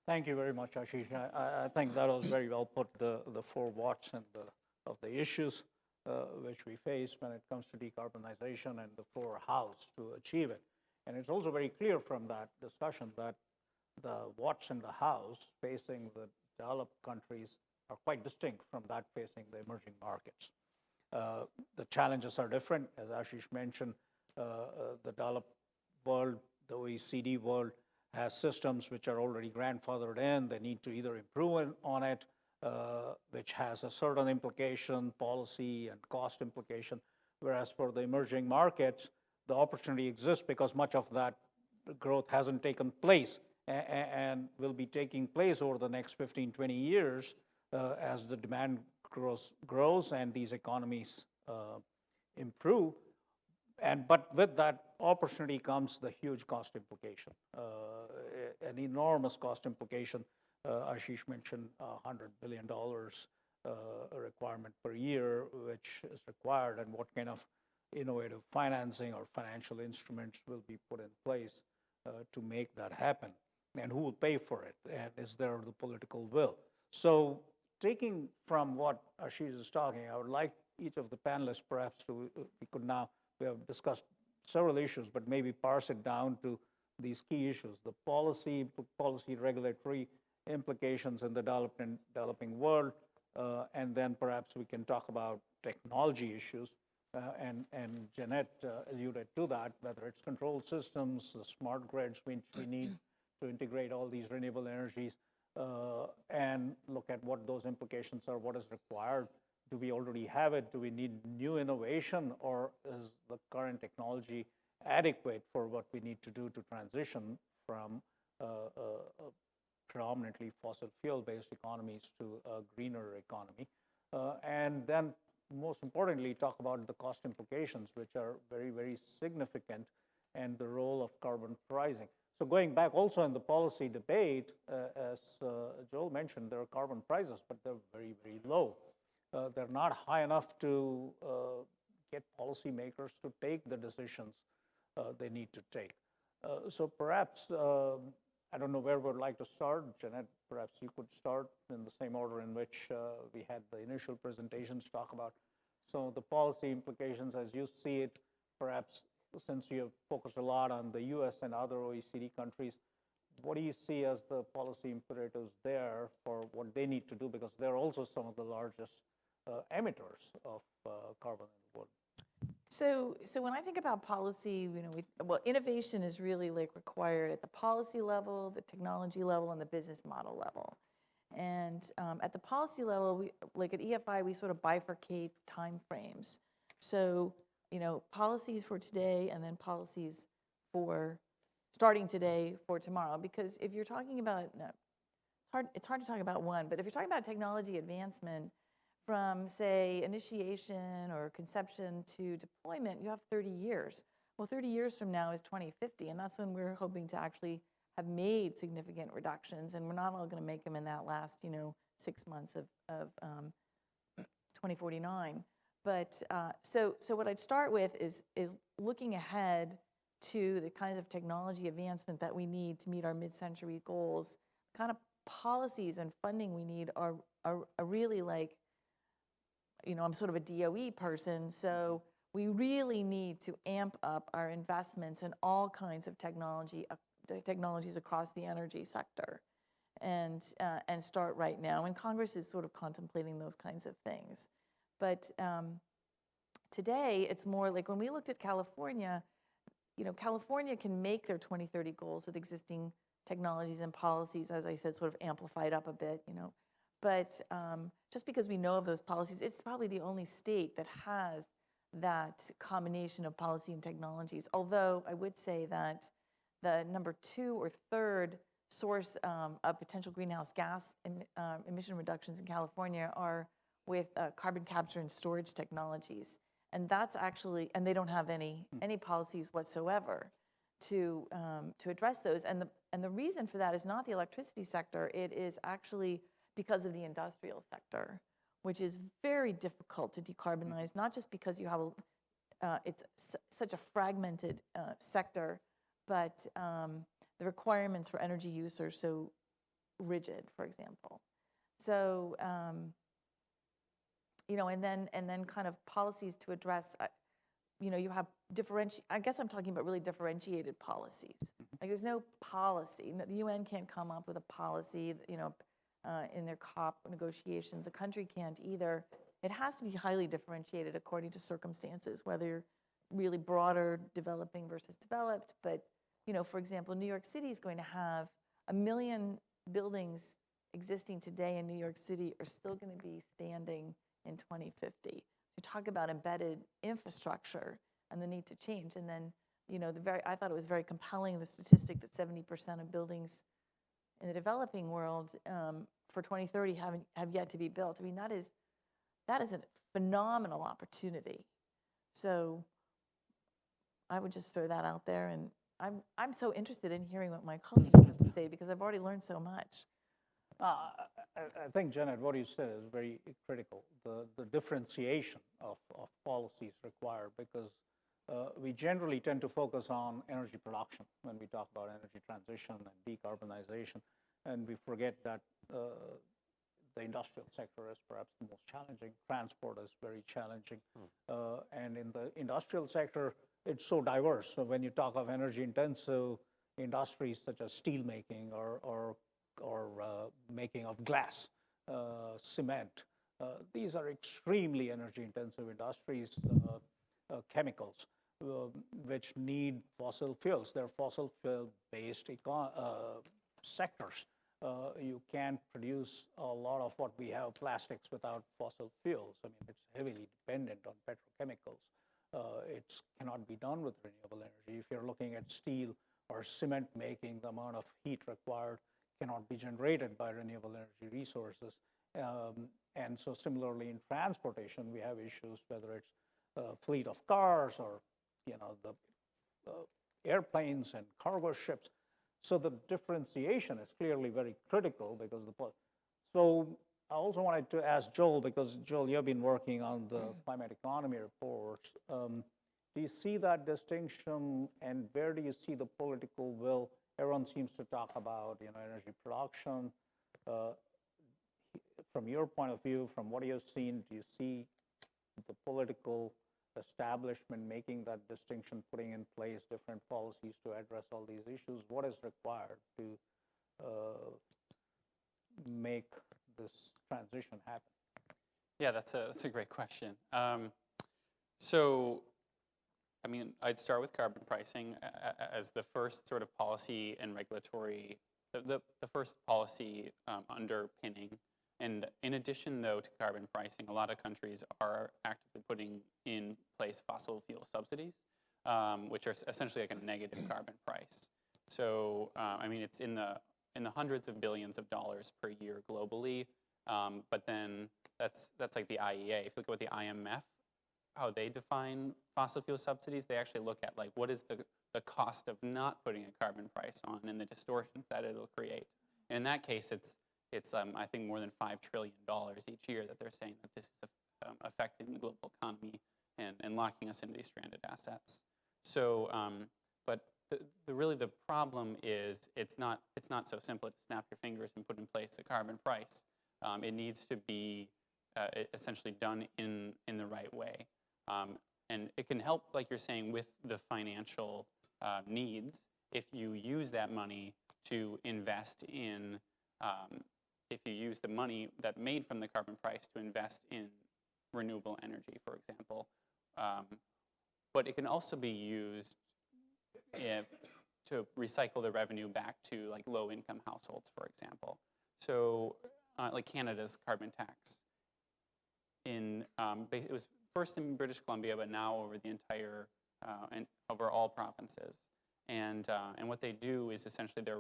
Thank you very much, Ashish. I think that was very well put, the four whats and of the issues which we face when it comes to decarbonization and the four hows to achieve it. And it's also very clear from that discussion that the whats and the hows facing the developed countries are quite distinct from that facing the emerging markets. The challenges are different. As Ashish mentioned, the developed world, the OECD world, has systems which are already grandfathered in. They need to either improve on it, which has a certain implication, policy and cost implication, whereas for the emerging markets, the opportunity exists because much of that growth hasn't taken place and will be taking place over the next 15, 20 years as the demand grows and these economies improve. But with that opportunity comes the huge cost implication, an enormous cost implication. Ashish mentioned $100 billion requirement per year, which is required, and what kind of innovative financing or financial instruments will be put in place to make that happen, and who will pay for it, and is there the political will? So taking from what Ashish is talking, I would like each of the panelists perhaps to, we have discussed several issues, but maybe parse it down to these key issues, the policy regulatory implications in the developing world, and then perhaps we can talk about technology issues, and Jeanette alluded to that, whether it's control systems, the smart grids which we need to integrate all these renewable energies, and look at what those implications are, what is required. Do we already have it? Do we need new innovation, or is the current technology adequate for what we need to do to transition from predominantly fossil fuel-based economies to a greener economy? And then most importantly, talk about the cost implications, which are very, very significant, and the role of carbon pricing. So going back also in the policy debate, as Joel mentioned, there are carbon prices, but they're very, very low. They're not high enough to get policymakers to take the decisions they need to take. So perhaps, I don't know where we'd like to start. Jeanette, perhaps you could start in the same order in which we had the initial presentations, talk about some of the policy implications as you see it. Perhaps since you have focused a lot on the US and other OECD countries, what do you see as the policy imperatives there for what they need to do? Because they're also some of the largest emitters of carbon in the world. So when I think about policy, well, innovation is really like required at the policy level, the technology level, and the business model level. And at the policy level, like at EFI, we sort of bifurcate timeframes. So policies for today, and then policies for starting today for tomorrow. Because if you're talking about, it's hard to talk about one, but if you're talking about technology advancement, from, say, initiation or conception to deployment, you have 30 years. Well, 30 years from now is 2050, and that's when we're hoping to actually have made significant reductions, and we're not all going to make them in that last, 6 months of 2049. But so what I'd start with is looking ahead to the kinds of technology advancement that we need to meet our mid-century goals. The kind of policies and funding we need are really like I'm sort of a DOE person, so we really need to amp up our investments in all kinds of technologies across the energy sector, and start right now. And Congress is sort of contemplating those kinds of things. But today, it's more like when we looked at California, California can make their 2030 goals with existing technologies and policies, as I said, sort of amplified up a bit, But just because we know of those policies, it's probably the only state that has that combination of policy and technologies. Although I would say that the number 2 or 3rd source of potential greenhouse gas emission reductions in California are with carbon capture and storage technologies. And that's actually, and they don't have any policies whatsoever to address those. And the reason for that is not the electricity sector. It is actually because of the industrial sector, which is very difficult to decarbonize, not just because you have it's such a fragmented sector, but the requirements for energy use are so rigid, for example. So, and then kind of policies to address, you have I guess I'm talking about really differentiated policies. Like there's no policy. The UN can't come up with a policy, in their COP negotiations. A country can't either. It has to be highly differentiated according to circumstances, whether you're really broader, developing versus developed. But, for example, New York City is going to have 1 million buildings existing today in New York City are still going to be standing in 2050. You talk about embedded infrastructure and the need to change. And then, I thought it was very compelling, the statistic that 70% of buildings in the developing world for 2030 have yet to be built. I mean, that is a phenomenal opportunity. So I would just throw that out there, and I'm so interested in hearing what my colleagues have to say because I've already learned so much. I think, Jeanette, what you said is very critical. The differentiation of policies required, because we generally tend to focus on energy production when we talk about energy transition and decarbonization, and we forget that the industrial sector is perhaps the most challenging. Transport is very challenging. And in the industrial sector, it's so diverse. So when you talk of energy-intensive industries such as steel making or making of glass, cement, these are extremely energy-intensive industries, chemicals, which need fossil fuels. They're fossil fuel-based sectors. You can't produce a lot of what we have, plastics, without fossil fuels. I mean, it's heavily dependent on petrochemicals. It cannot be done with renewable energy. If you're looking at steel or cement making, the amount of heat required cannot be generated by renewable energy resources. And so similarly in transportation, we have issues, whether it's a fleet of cars or the airplanes and cargo ships. So the differentiation is clearly very critical because so I also wanted to ask Joel, because Joel, you've been working on the climate economy reports. Do you see that distinction, and where do you see the political will? Everyone seems to talk about energy production. From your point of view, from what you've seen, do you see the political establishment making that distinction, putting in place different policies to address all these issues? What is required to make this transition happen? Yeah, that's a great question. So, I mean, I'd start with carbon pricing as the first sort of policy and regulatory, the first policy underpinning. And in addition, though, to carbon pricing, a lot of countries are actively putting in place fossil fuel subsidies, which are essentially like a negative carbon price. So, I mean, it's in the hundreds of billions of dollars per year globally. But then that's like the IEA. If you look at what the IMF, how they define fossil fuel subsidies, they actually look at like what is the cost of not putting a carbon price on and the distortions that it'll create. And in that case, it's I think more than $5 trillion each year that they're saying that this is affecting the global economy and locking us into these stranded assets. So, but really the problem is it's not so simple to snap your fingers and put in place a carbon price. It needs to be essentially done in the right way. And it can help, like you're saying, with the financial needs if you use that money to invest in, if you use the money that made from the carbon price to invest in renewable energy, for example. But it can also be used to recycle the revenue back to like low-income households, for example. So like Canada's carbon tax. It was first in British Columbia, but now over the entire, and over all provinces. And what they do is essentially they're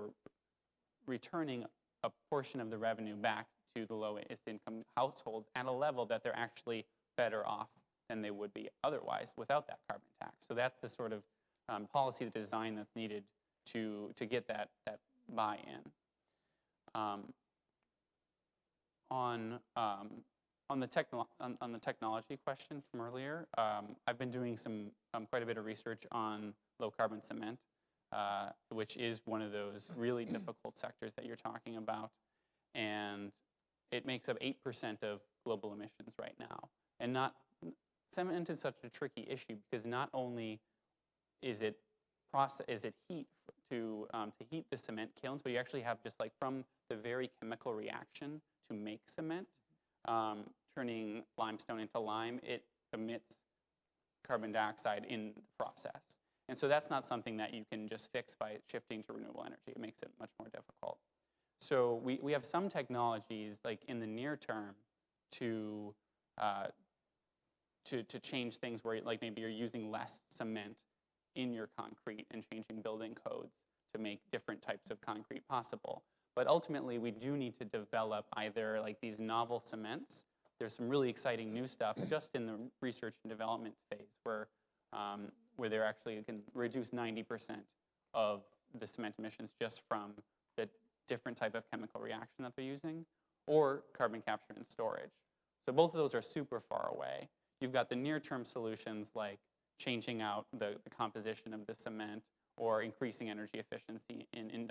returning a portion of the revenue back to the lowest income households at a level that they're actually better off than they would be otherwise without that carbon tax. So that's the sort of policy design that's needed to get that buy-in. On the technology question from earlier, I've been doing quite a bit of research on low carbon cement, which is one of those really difficult sectors that you're talking about, and it makes up 8% of global emissions right now. And cement is such a tricky issue because not only is it heat to heat the cement kilns, but you actually have just like from the very chemical reaction to make cement, turning limestone into lime, it emits carbon dioxide in the process. And so that's not something that you can just fix by shifting to renewable energy. It makes it much more difficult. So we have some technologies like in the near term to change things where like maybe you're using less cement in your concrete and changing building codes to make different types of concrete possible. But ultimately, we do need to develop either like these novel cements. There's some really exciting new stuff just in the research and development phase where they're actually can reduce 90% of the cement emissions just from the different type of chemical reaction that they're using, or carbon capture and storage. So both of those are super far away. You've got the near-term solutions like changing out the composition of the cement or increasing energy efficiency in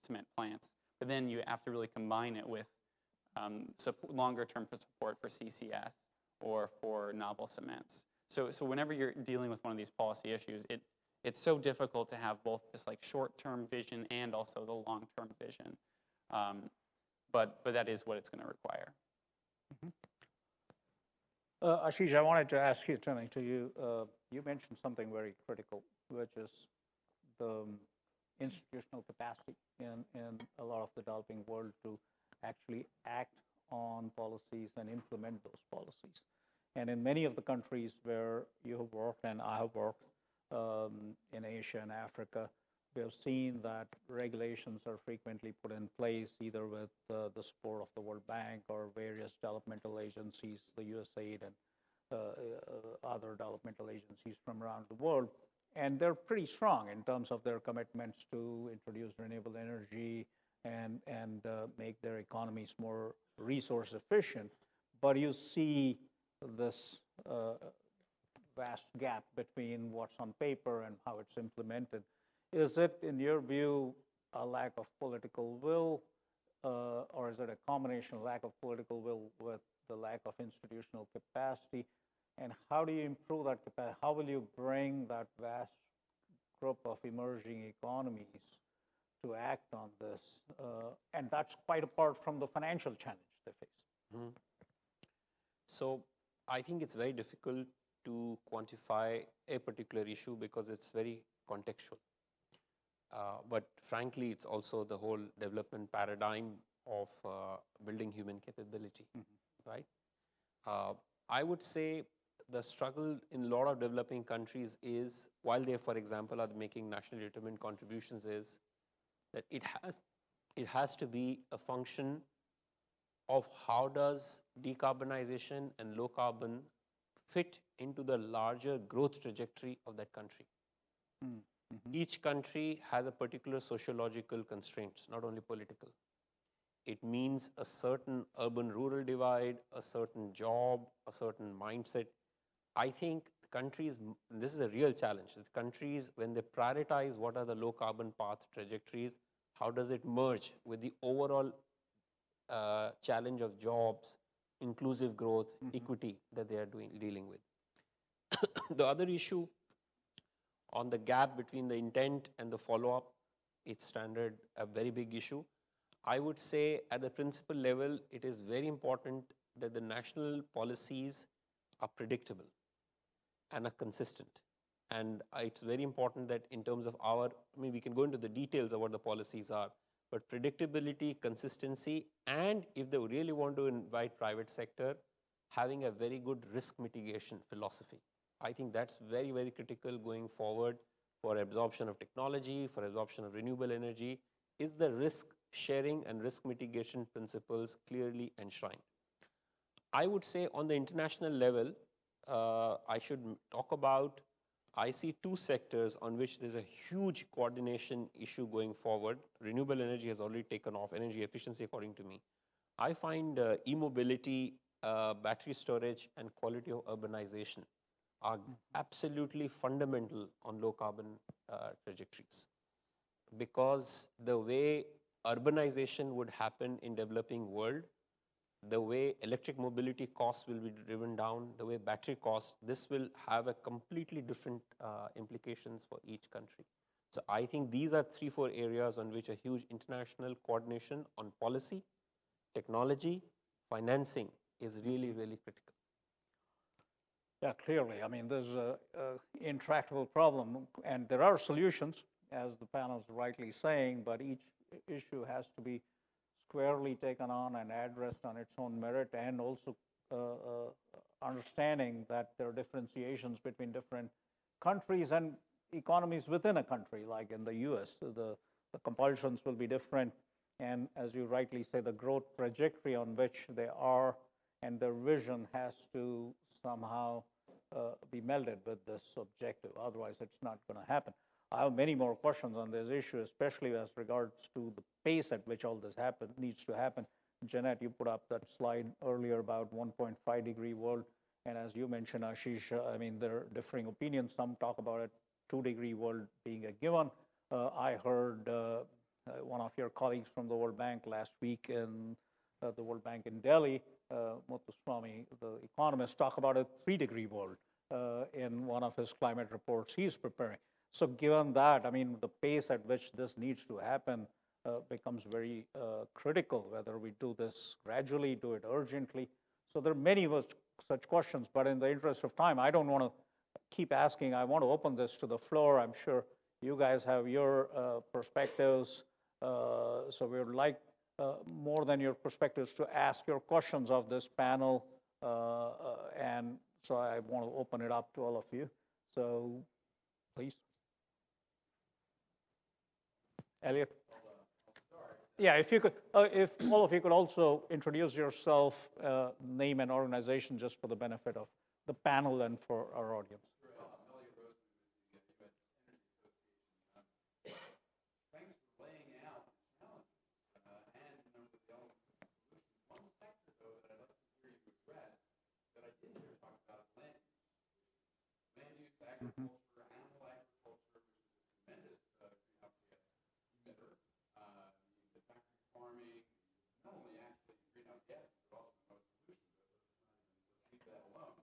cement plants. But then you have to really combine it with longer-term support for CCS or for novel cements. So whenever you're dealing with one of these policy issues, it's so difficult to have both this like short-term vision and also the long-term vision. But that is what it's going to require. Mm-hmm. Ashish, I wanted to ask you, turning to you, you mentioned something very critical, which is the institutional capacity in a lot of the developing world to actually act on policies and implement those policies. And in many of the countries where you have worked and I have worked in Asia and Africa, we have seen that regulations are frequently put in place either with the support of the World Bank or various developmental agencies, the USAID and other developmental agencies from around the world. And they're pretty strong in terms of their commitments to introduce renewable energy and make their economies more resource efficient. But you see this vast gap between what's on paper and how it's implemented. Is it, in your view, a lack of political will, or is it a combination of lack of political will with the lack of institutional capacity? And how do you improve that capacity? How will you bring that vast group of emerging economies to act on this? And that's quite apart from the financial challenge they face. Mm-hmm. So I think it's very difficult to quantify a particular issue because it's very contextual. But frankly, it's also the whole development paradigm of building human capability, mm-hmm. right? I would say the struggle in a lot of developing countries is, while they, for example, are making nationally determined contributions, is that it has to be a function of how does decarbonization and low carbon fit into the larger growth trajectory of that country. Mm-hmm. Each country has a particular sociological constraints, not only political. It means a certain urban-rural divide, a certain job, a certain mindset. I think countries, this is a real challenge, that countries, when they prioritize what are the low carbon path trajectories, how does it merge with the overall challenge of jobs inclusive growth, equity that they are dealing with. The other issue on the gap between the intent and the follow-up, it's standard a very big issue. I would say at the principal level, it is very important that the national policies are predictable and are consistent. And it's very important that in terms of we can go into the details of what the policies are, but predictability, consistency, and if they really want to invite private sector, having a very good risk mitigation philosophy. I think that's very, very critical going forward for absorption of technology, for absorption of renewable energy, is the risk sharing and risk mitigation principles clearly enshrined. I would say on the international level, I should talk about, I see two sectors on which there's a huge coordination issue going forward. Renewable energy has already taken off, energy efficiency according to me. I find e-mobility, battery storage, and quality of urbanization are absolutely fundamental on low carbon trajectories. Because the way urbanization would happen in developing world, the way electric mobility costs will be driven down, the way battery costs, this will have a completely different implications for each country. So I think these are 3-4 areas on which a huge international coordination on policy, technology, financing is really, really critical. Yeah, clearly. I mean, there's an intractable problem, and there are solutions, as the panel is rightly saying, but each issue has to be squarely taken on and addressed on its own merit, and also understanding that there are differentiations between different countries and economies within a country, like in the US. The compulsions will be different, and as you rightly say, the growth trajectory on which they are and their vision has to somehow be melded with this objective. Otherwise, it's not going to happen. I have many more questions on this issue, especially as regards to the pace at which all this needs to happen. Jeanette, you put up that slide earlier about 1.5 degree world. And as you mentioned, Ashish, I mean, there are differing opinions. Some talk about a 2 degree world being a given. I heard one of your colleagues from the World Bank last week in the World Bank in Delhi, Muthuswamy, the economist, talk about a 3 degree world in one of his climate reports he's preparing. So given that, I mean, the pace at which this needs to happen becomes very critical, whether we do this gradually, do it urgently. So there are many such questions, but in the interest of time, I don't want to keep asking. I want to open this to the floor. I'm sure you guys have your perspectives. So we would like more than your perspectives to ask your questions of this panel. And so I want to open it up to all of you. So please. Elliot? Yeah, if you could, if all of you could also introduce yourself, name and organization, just for the benefit of the panel and for our audience. Thanks for laying out the challenges and a number of the elements of the solution. One sector, though, that I'd like to hear you address that I didn't hear talked about is land use. Land use, agriculture, animal agriculture, which is a tremendous greenhouse gas emitter. The factory farming, not only actually greenhouse gases, but also no pollution. Let's leave that alone.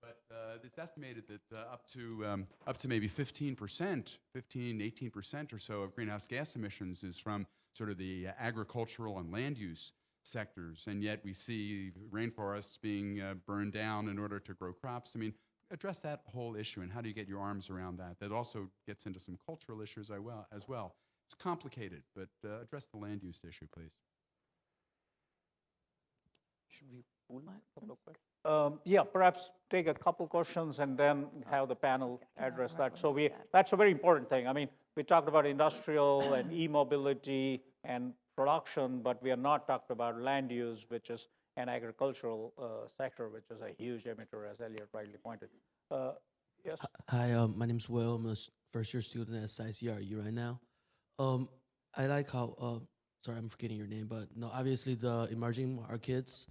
But it's estimated that up to maybe 15%, 18% or so of greenhouse gas emissions is from sort of the agricultural and land use sectors, and yet we see rainforests being burned down in order to grow crops. I mean, address that whole issue, and how do you get your arms around that? That also gets into some cultural issues as well. It's complicated, but address the land use issue, please. Should we pull a couple of questions? Yeah, perhaps take a couple questions and then have the panel address that. So that's a very important thing. I mean, we talked about industrial and e-mobility and production, but we are not talked about land use, which is an agricultural sector, which is a huge emitter, as Elliot rightly pointed. Yes? Hi, my name's Will. I'm a first-year student at SAIS right now. I like how, sorry, I'm forgetting your name, but no, obviously the emerging markets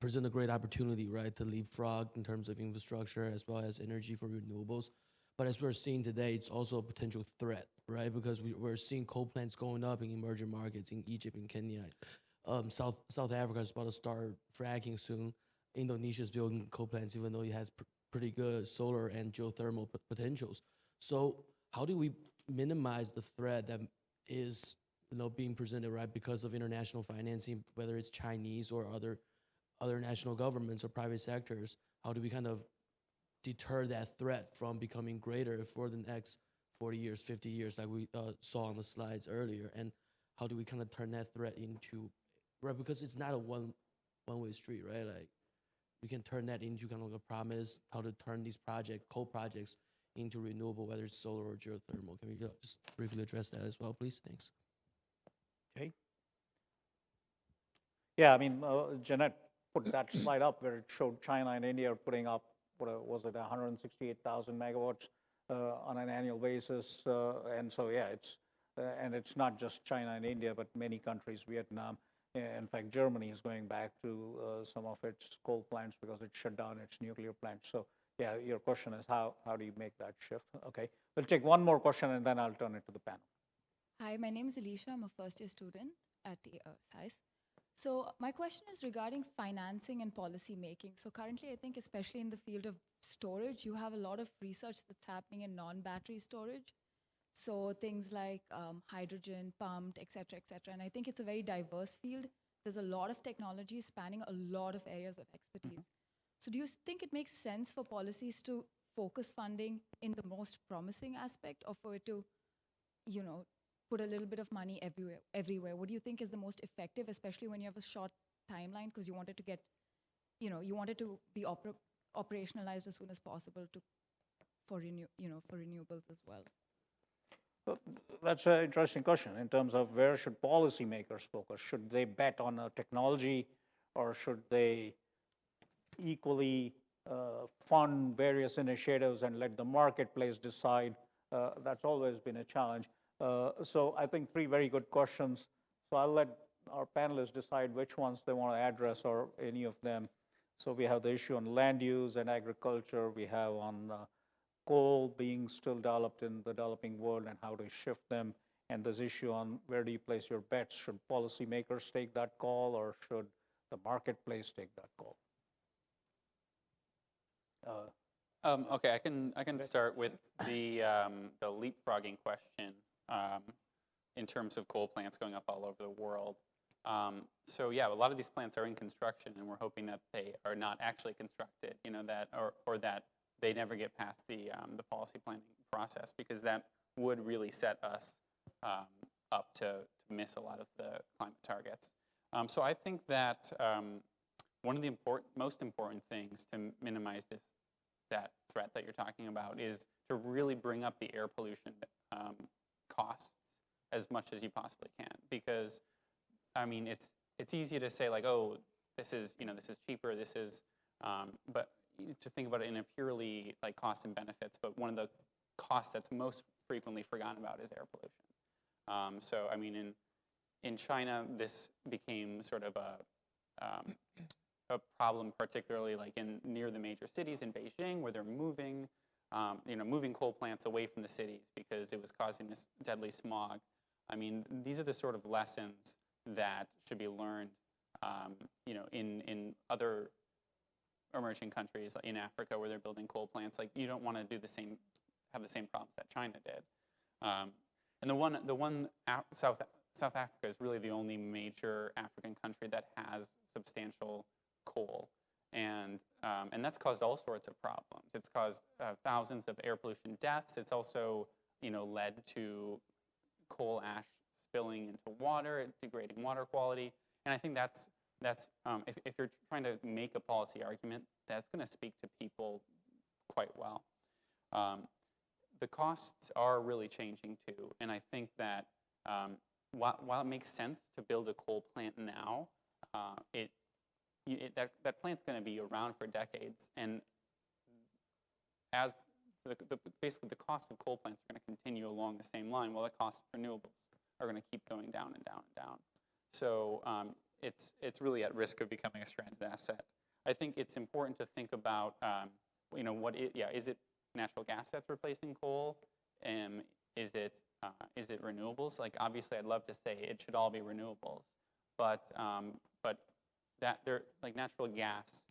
present a great opportunity, right, to leapfrog in terms of infrastructure as well as energy for renewables. But as we're seeing today, it's also a potential threat, right, because we're seeing coal plants going up in emerging markets in Egypt and Kenya. South Africa is about to start fracking soon. Indonesia is building coal plants, even though it has pretty good solar and geothermal potentials. So how do we minimize the threat that is being presented, right, because of international financing, whether it's Chinese or other national governments or private sectors? How do we kind of deter that threat from becoming greater for the next 40 years, 50 years, like we saw on the slides earlier? And how do we kind of turn that threat into, right, because it's not a one-way street, right? Like, we can turn that into kind of a promise, how to turn these coal projects into renewable, whether it's solar or geothermal. Can we just briefly address that as well, please? Thanks. Okay. Yeah, I mean, Jeanette put that slide up where it showed China and India are putting up, was it 168,000 megawatts on an annual basis. And so, yeah, and it's not just China and India, but many countries, Vietnam. In fact, Germany is going back to some of its coal plants because it shut down its nuclear plants. So, yeah, your question is how do you make that shift? Okay, we'll take one more question and then I'll turn it to the panel. Hi, my name is Alicia. I'm a first-year student at SAIS. So my question is regarding financing and policy making. So currently, I think especially in the field of storage, you have a lot of research that's happening in non-battery storage. So things like hydrogen, pumped, et cetera, et cetera. And I think it's a very diverse field. There's a lot of technology spanning a lot of areas of expertise. So do you think it makes sense for policies to focus funding in the most promising aspect, or for it to, put a little bit of money everywhere? What do you think is the most effective, especially when you have a short timeline, because you wanted to get, you wanted to be operationalized as soon as possible for renewables as well? That's an interesting question in terms of where should policymakers focus? Should they bet on a technology, or should they equally fund various initiatives and let the marketplace decide? That's always been a challenge. So I think three very good questions. So I'll let our panelists decide which ones they want to address, or any of them. So we have the issue on land use and agriculture. We have on coal being still developed in the developing world and how to shift them. And this issue on where do you place your bets? Should policymakers take that call, or should the marketplace take that call? Okay, I can start with the leapfrogging question in terms of coal plants going up all over the world. So yeah, a lot of these plants are in construction, and we're hoping that they are not actually constructed. That or that they never get past the policy planning process, because that would really set us up to miss a lot of the climate targets. So I think that one of the most important things to minimize that threat that you're talking about is to really bring up the air pollution costs as much as you possibly can, because I mean it's easy to say, like, oh, this is cheaper, this is but to think about it in a purely like cost and benefits. But one of the costs that's most frequently forgotten about is air pollution. So I mean in China, this became sort of a problem, particularly like near the major cities in Beijing, where they're moving coal plants away from the cities because it was causing this deadly smog. I mean, these are the sort of lessons that should be learned, in other emerging countries, like in Africa, where they're building coal plants. Like, you don't want to have the same problems that China did. And South Africa is really the only major African country that has substantial coal, and that's caused all sorts of problems. It's caused thousands of air pollution deaths. It's also led to coal ash spilling into water, degrading water quality. And I think that's if you're trying to make a policy argument, that's going to speak to people quite well. The costs are really changing too, and I think that while it makes sense to build a coal plant now, that plant's going to be around for decades, and as basically the cost of coal plants are going to continue along the same line, while the cost of renewables are going to keep going down and down and down. So it's really at risk of becoming a stranded asset. I think it's important to think about, is it natural gas that's replacing coal? Is it renewables? Like, obviously, I'd love to say it should all be renewables, but that they're like natural gas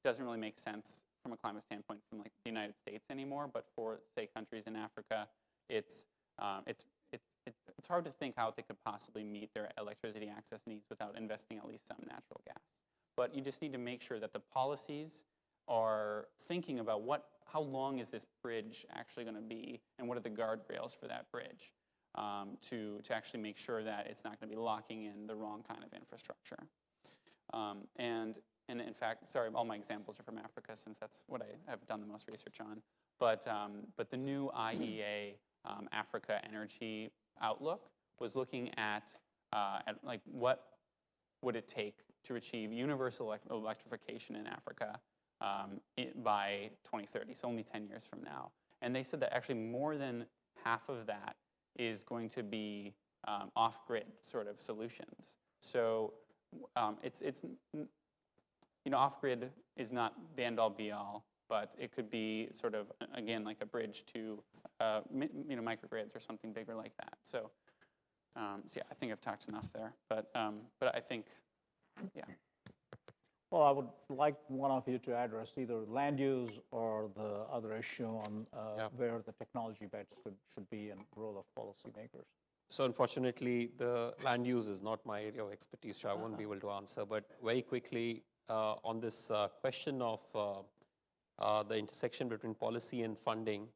doesn't really make sense from a climate standpoint from like the United States anymore. But for say countries in Africa, it's hard to think how they could possibly meet their electricity access needs without investing at least some natural gas. But you just need to make sure that the policies are thinking about how long is this bridge actually going to be, and what are the guardrails for that bridge, to actually make sure that it's not going to be locking in the wrong kind of infrastructure. And in fact, sorry, all my examples are from Africa since that's what I have done the most research on. But the new IEA Africa Energy Outlook was looking at like what would it take to achieve universal electrification in Africa by 2030, so only 10 years from now. And they said that actually more than half of that is going to be off-grid sort of solutions. So it's off-grid is not the end-all be-all, but it could be sort of, again, like a bridge to microgrids or something bigger like that. So, yeah, I think I've talked enough there, but I think, yeah. Well, I would like one of you to address either land use or the other issue on where the technology bets should be and role of policymakers. So unfortunately, the land use is not my area of expertise, so I won't be able to answer. But very quickly, on this question of the intersection between policy and funding,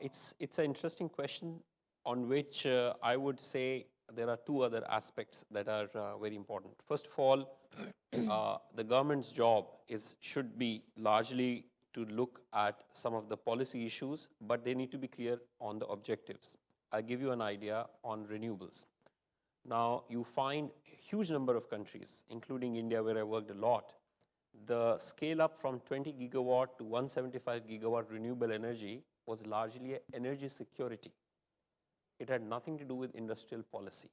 it's an interesting question on which I would say there are two other aspects that are very important. First of all, the government's job should be largely to look at some of the policy issues, but they need to be clear on the objectives. I'll give you an idea on renewables. Now, you find a huge number of countries, including India, where I worked a lot, the scale up from 20 gigawatt to 175 gigawatt renewable energy was largely energy security. It had nothing to do with industrial policy.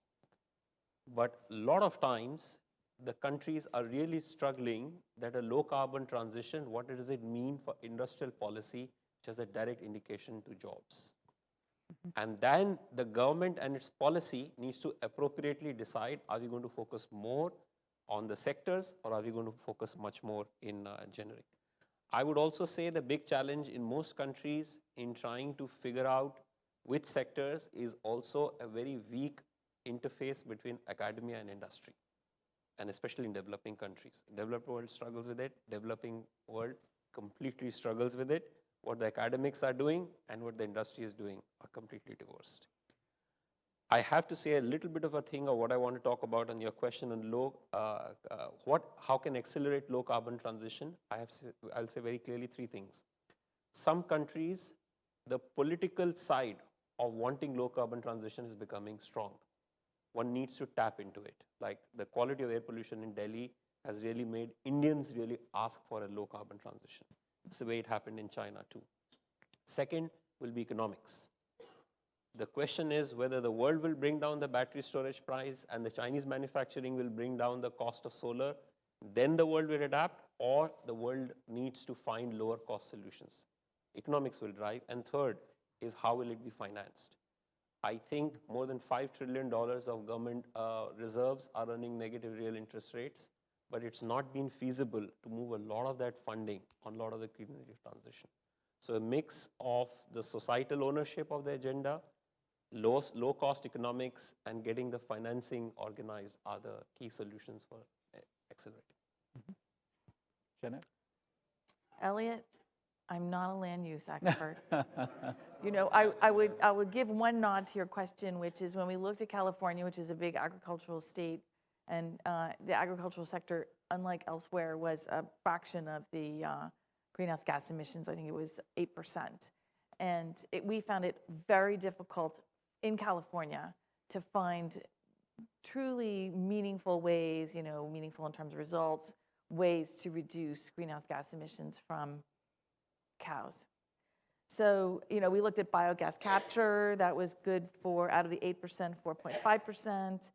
But a lot of times, the countries are really struggling that a low carbon transition, what does it mean for industrial policy, which has a direct indication to jobs. And then the government and its policy needs to appropriately decide, are we going to focus more on the sectors or are we going to focus much more in generic? I would also say the big challenge in most countries in trying to figure out which sectors is also a very weak interface between academia and industry, and especially in developing countries. Developed world struggles with it, developing world completely struggles with it. What the academics are doing and what the industry is doing are completely divorced. I have to say a little bit of a thing of what I want to talk about on your question on how can accelerate low carbon transition. I'll say very clearly three things. Some countries, the political side of wanting low carbon transition is becoming strong. One needs to tap into it. Like the quality of air pollution in Delhi has really made Indians really ask for a low carbon transition. It's the way it happened in China too. Second will be economics. The question is whether the world will bring down the battery storage price and the Chinese manufacturing will bring down the cost of solar, then the world will adapt, or the world needs to find lower cost solutions. Economics will drive. And third is how will it be financed? I think more than $5 trillion of government reserves are earning negative real interest rates, but it's not been feasible to move a lot of that funding on a lot of the clean energy transition. So a mix of the societal ownership of the agenda, low cost economics, and getting the financing organized are the key solutions for accelerating. Jeanette? Elliot, I'm not a land use expert. I would give one nod to your question, which is when we looked at California, which is a big agricultural state, and the agricultural sector, unlike elsewhere, was a fraction of the greenhouse gas emissions. I think it was 8%. And we found it very difficult in California to find truly meaningful ways, meaningful in terms of results, ways to reduce greenhouse gas emissions from cows. So, we looked at biogas capture. That was good for, out of the 8%, 4.5%.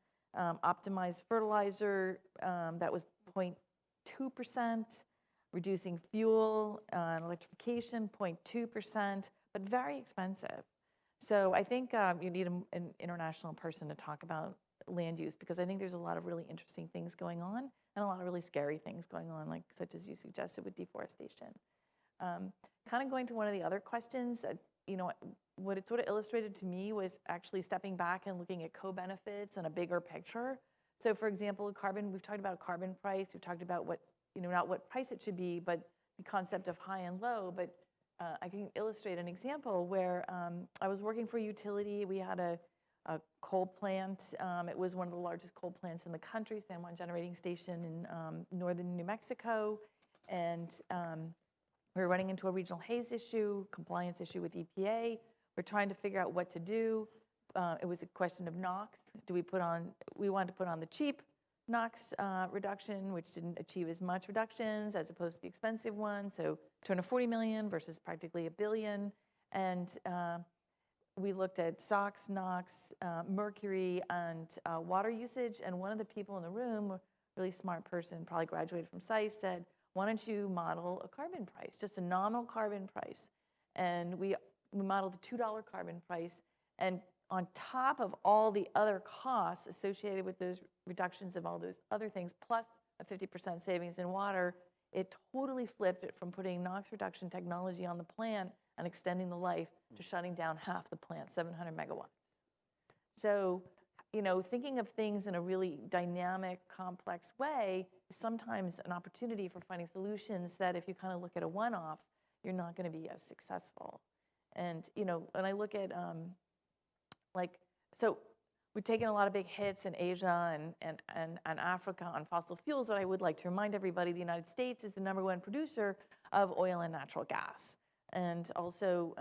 Optimized fertilizer, that was 0.2%. Reducing fuel and electrification, 0.2%, but very expensive. So I think you need an international person to talk about land use, because I think there's a lot of really interesting things going on and a lot of really scary things going on, like such as you suggested with deforestation. Kind of going to one of the other questions, you know, what it sort of illustrated to me was actually stepping back and looking at co-benefits and a bigger picture. So for example, carbon, we've talked about carbon price, we've talked about what, you know, not what price it should be, but the concept of high and low. But I can illustrate an example where I was working for a utility. We had a coal plant. It was one of the largest coal plants in the country, San Juan Generating Station in northern New Mexico. And we were running into a regional haze issue, compliance issue with EPA. We're trying to figure out what to do. It was a question of NOx. We wanted to put on the cheap NOx reduction, which didn't achieve as much reductions as opposed to the expensive one. So 240 million versus practically $1 billion. And we looked at SOx, NOx, mercury, and water usage. And one of the people in the room, a really smart person, probably graduated from SAIS, said, why don't you model a carbon price, just a nominal carbon price? And we modeled a $2 carbon price. And on top of all the other costs associated with those reductions of all those other things, plus a 50% savings in water, it totally flipped it from putting NOx reduction technology on the plant and extending the life to shutting down half the plant, 700 megawatts. So, you know, thinking of things in a really dynamic, complex way is sometimes an opportunity for finding solutions that if you kind of look at a one-off, you're not going to be as successful. And, you know, when I look at, so we've taken a lot of big hits in Asia and Africa on fossil fuels, but I would like to remind everybody the United States is the #1 producer of oil and natural gas. And also,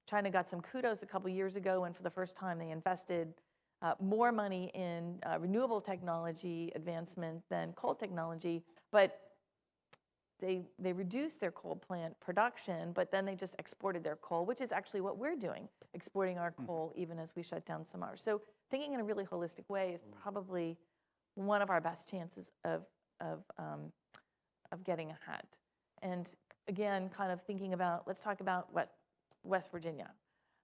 China got some kudos a couple years ago, and for the first time they invested more money in renewable technology advancement than coal technology, but they reduced their coal plant production, but then they just exported their coal, which is actually what we're doing, exporting our coal even as we shut down some ours. So thinking in a really holistic way is probably one of our best chances of getting ahead. And again, kind of thinking about, let's talk about West Virginia.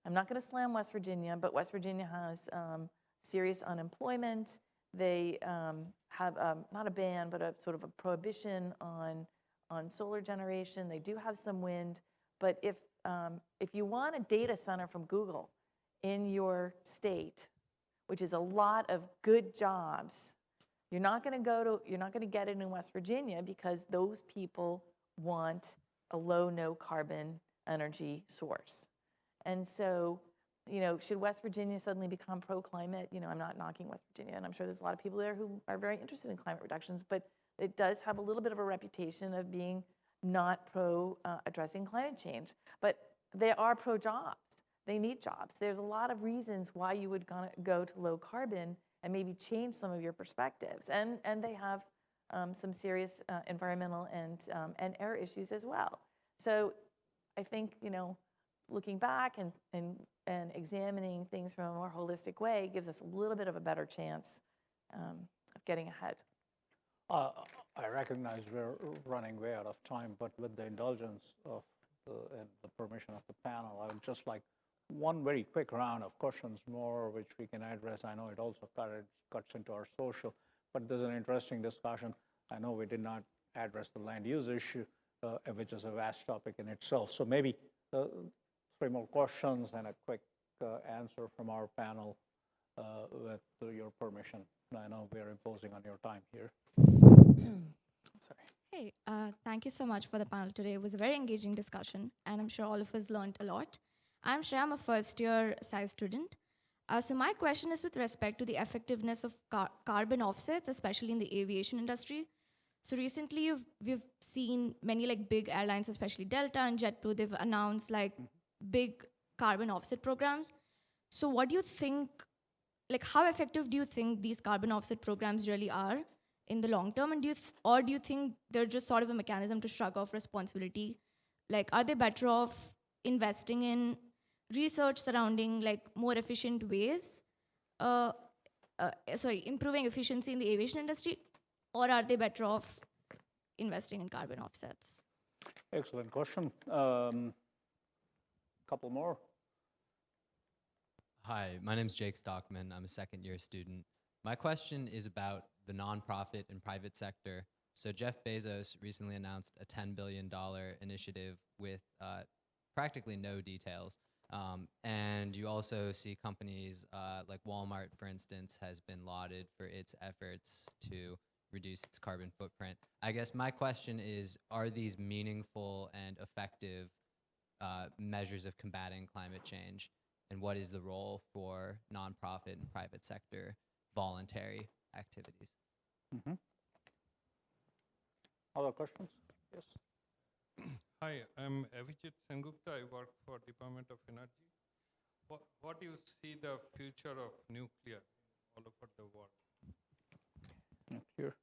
I'm not going to slam West Virginia, but West Virginia has serious unemployment. They have not a ban, but a sort of a prohibition on solar generation. They do have some wind, but if you want a data center from Google in your state, which is a lot of good jobs, you're not going to get it in West Virginia because those people want a low, no carbon energy source. And so, you know, should West Virginia suddenly become pro-climate? You know, I'm not knocking West Virginia, and I'm sure there's a lot of people there who are very interested in climate reductions, but it does have a little bit of a reputation of being not pro addressing climate change. But they are pro jobs. They need jobs. There's a lot of reasons why you would go to low carbon and maybe change some of your perspectives. And they have some serious environmental and air issues as well. So I think, you know, looking back and examining things from a more holistic way gives us a little bit of a better chance of getting ahead. I recognize we're running way out of time, but with the indulgence of and the permission of the panel, I would just like one very quick round of questions more, which we can address. I know it also cuts into our social, but there's an interesting discussion. I know we did not address the land use issue, which is a vast topic in itself. So maybe 3 more questions and a quick answer from our panel with your permission. I know we are imposing on your time here. Sorry. Hey, thank you so much for the panel today. It was a very engaging discussion, and I'm sure all of us learned a lot. I'm Shreya, I'm a first-year SAIS student. So my question is with respect to the effectiveness of carbon offsets, especially in the aviation industry. So recently, we've seen many like big airlines, especially Delta and JetBlue, they've announced like big carbon offset programs. So what do you think, like how effective do you think these carbon offset programs really are in the long term? And do you think they're just sort of a mechanism to shrug off responsibility? Like, are they better off investing in research surrounding like more efficient ways, improving efficiency in the aviation industry, or are they better off investing in carbon offsets? Excellent question. Couple more. Hi, my name is Jake Stockman. I'm a second-year student. My question is about the nonprofit and private sector. So Jeff Bezos recently announced a $10 billion initiative with practically no details. And you also see companies like Walmart, for instance, has been lauded for its efforts to reduce its carbon footprint. I guess my question is, are these meaningful and effective measures of combating climate change? And what is the role for nonprofit and private sector voluntary activities? Mhm. Other questions? Yes. Hi, I'm Avijit Sengupta. I work for Department of Energy. What do you see the future of nuclear all over the world? Nuclear.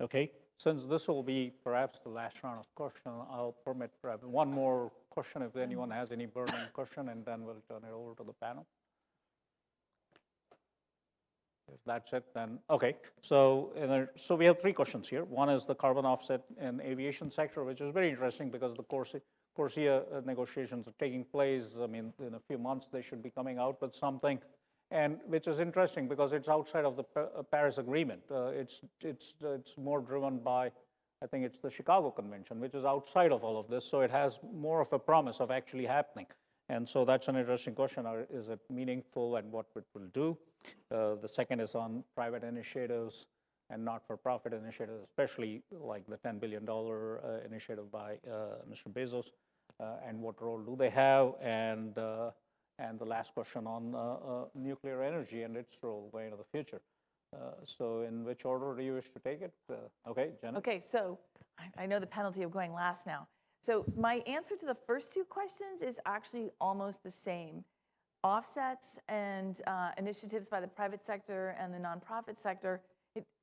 Okay, since this will be perhaps the last round of question, I'll permit perhaps one more question if anyone has any burning question, and then we'll turn it over to the panel. If that's it, then okay. So, so we have three questions here. One is the carbon offset in aviation sector, which is very interesting because the CORSIA negotiations are taking place. I mean, in a few months they should be coming out with something, and which is interesting because it's outside of the Paris Agreement. It's more driven by, I think it's the Chicago Convention, which is outside of all of this. So it has more of a promise of actually happening. And so that's an interesting question. Is it meaningful and what it will do? The second is on private initiatives and not-for-profit initiatives, especially like the $10 billion initiative by Mr. Bezos, and what role do they have? And the last question on nuclear energy and its role going into the future. So in which order do you wish to take it? Okay, Jeanette? Okay, so I know the penalty of going last now. So my answer to the first two questions is actually almost the same. Offsets and initiatives by the private sector and the nonprofit sector,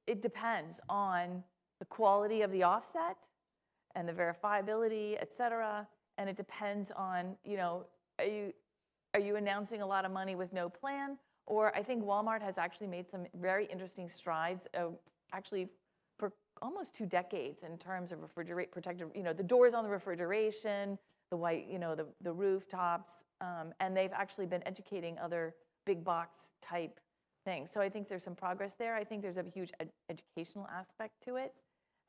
it depends on the quality of the offset and the verifiability, et cetera. And it depends on, are you announcing a lot of money with no plan? Or I think Walmart has actually made some very interesting strides, actually for almost 2 decades in terms of protective, the doors on the refrigeration, the white, the rooftops, and they've actually been educating other big box type things. So I think there's some progress there. I think there's a huge educational aspect to it.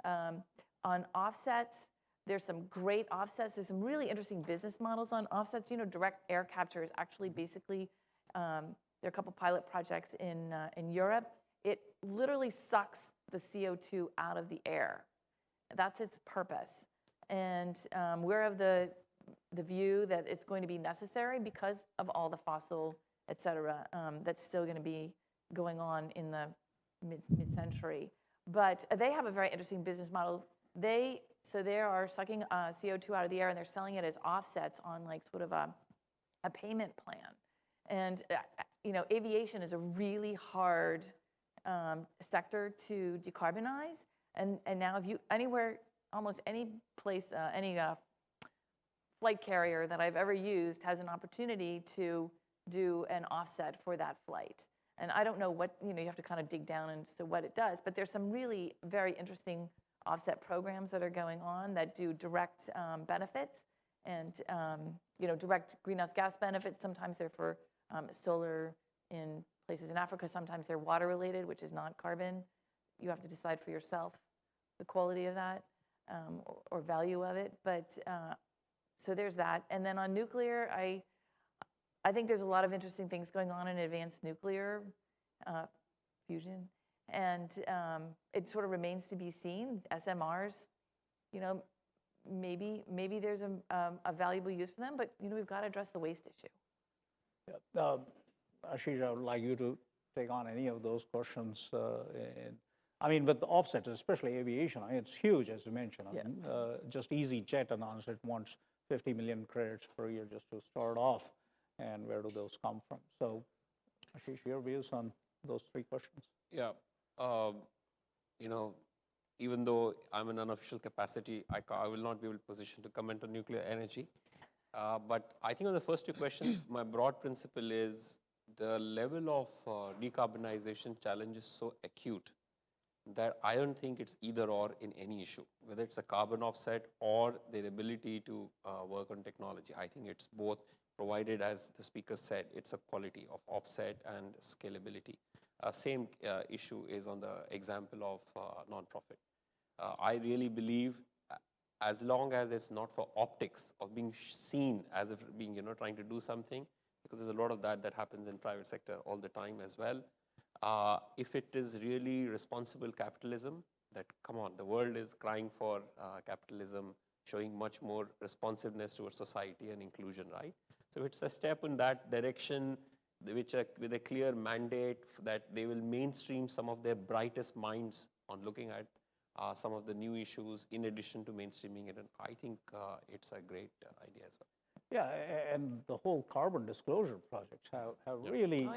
On offsets, there's some great offsets. There's some really interesting business models on offsets. Direct air capture is actually basically, there are a couple pilot projects in Europe. It literally sucks the CO2 out of the air. That's its purpose. And we're of the view that it's going to be necessary because of all the fossil, et cetera, that's still going to be going on in the mid-century. But they have a very interesting business model. They are sucking CO2 out of the air, and they're selling it as offsets on like sort of a payment plan. And aviation is a really hard sector to decarbonize. And now if you almost any place, any flight carrier that I've ever used has an opportunity to do an offset for that flight. And I don't know what, you have to kind of dig down into what it does, but there's some really very interesting offset programs that are going on that do direct benefits and, direct greenhouse gas benefits. Sometimes they're for solar in places in Africa. Sometimes they're water related, which is not carbon. You have to decide for yourself the quality of that or value of it. But so there's that. And then on nuclear, I think there's a lot of interesting things going on in advanced nuclear fusion. And it sort of remains to be seen. SMRs, maybe there's a valuable use for them, but we've got to address the waste issue. Yeah. Ashish, I would like you to take on any of those questions. With the offsets, especially aviation, it's huge, as you mentioned. Yeah. Just EasyJet announced it wants 50 million credits per year just to start off. And where do those come from? So, Ashish, your views on those three questions? Yeah. Even though I'm in unofficial capacity, I will not be able to position to comment on nuclear energy. But I think on the first two questions, my broad principle is the level of decarbonization challenge is so acute that I don't think it's either or in any issue, whether it's a carbon offset or their ability to work on technology. I think it's both, provided, as the speaker said, it's a quality of offset and scalability. Same issue is on the example of nonprofit. I really believe as long as it's not for optics of being seen as if being, trying to do something, because there's a lot of that happens in private sector all the time as well. If it is really responsible capitalism, that come on, the world is crying for capitalism, showing much more responsiveness towards society and inclusion, right? So it's a step in that direction, which with a clear mandate that they will mainstream some of their brightest minds on looking at some of the new issues in addition to mainstreaming it. And I think it's a great idea as well. Yeah, and the whole carbon disclosure projects have really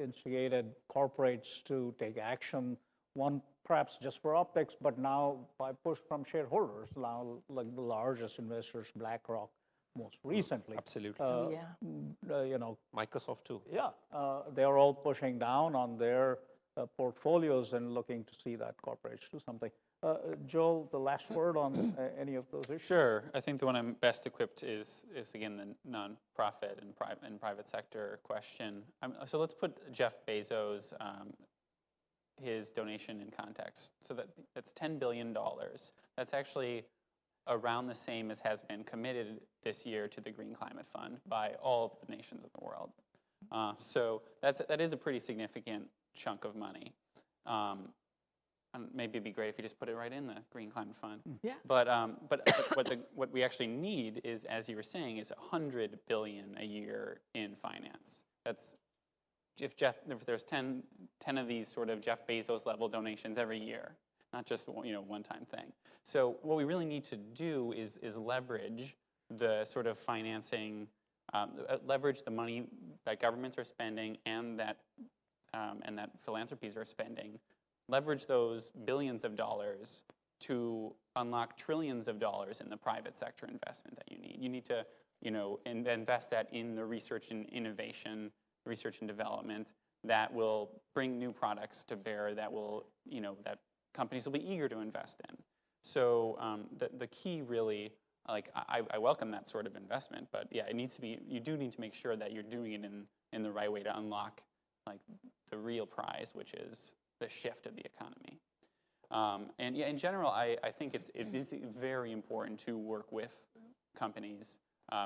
instigated corporates to take action, one perhaps just for optics, but now by push from shareholders, now like the largest investors, BlackRock, most recently. Absolutely. Microsoft too. Yeah, they're all pushing down on their portfolios and looking to see that corporates do something. Joel, the last word on any of those issues? Sure. I think the one I'm best equipped is again, the nonprofit and private sector question. So let's put Jeff Bezos, his donation in context. So that's $10 billion. That's actually around the same as has been committed this year to the Green Climate Fund by all the nations of the world. So that is a pretty significant chunk of money. And maybe it'd be great if you just put it right in the Green Climate Fund. Yeah. But what we actually need is, as you were saying, is $100 billion a year in finance. That's if there's 10 of these sort of Jeff Bezos level donations every year, not just one-time thing. So what we really need to do is leverage the sort of financing, leverage the money that governments are spending and that philanthropies are spending. Leverage those billions of dollars to unlock trillions of dollars in the private sector investment that you need. You need to, invest that in the research and innovation, research and development that will bring new products to bear that will, that companies will be eager to invest in. So the key really, I welcome that sort of investment, but yeah, it needs to be, you do need to make sure that you're doing it in the right way to unlock the real prize, which is the shift of the economy. And yeah, in general, I think it is very important to work with companies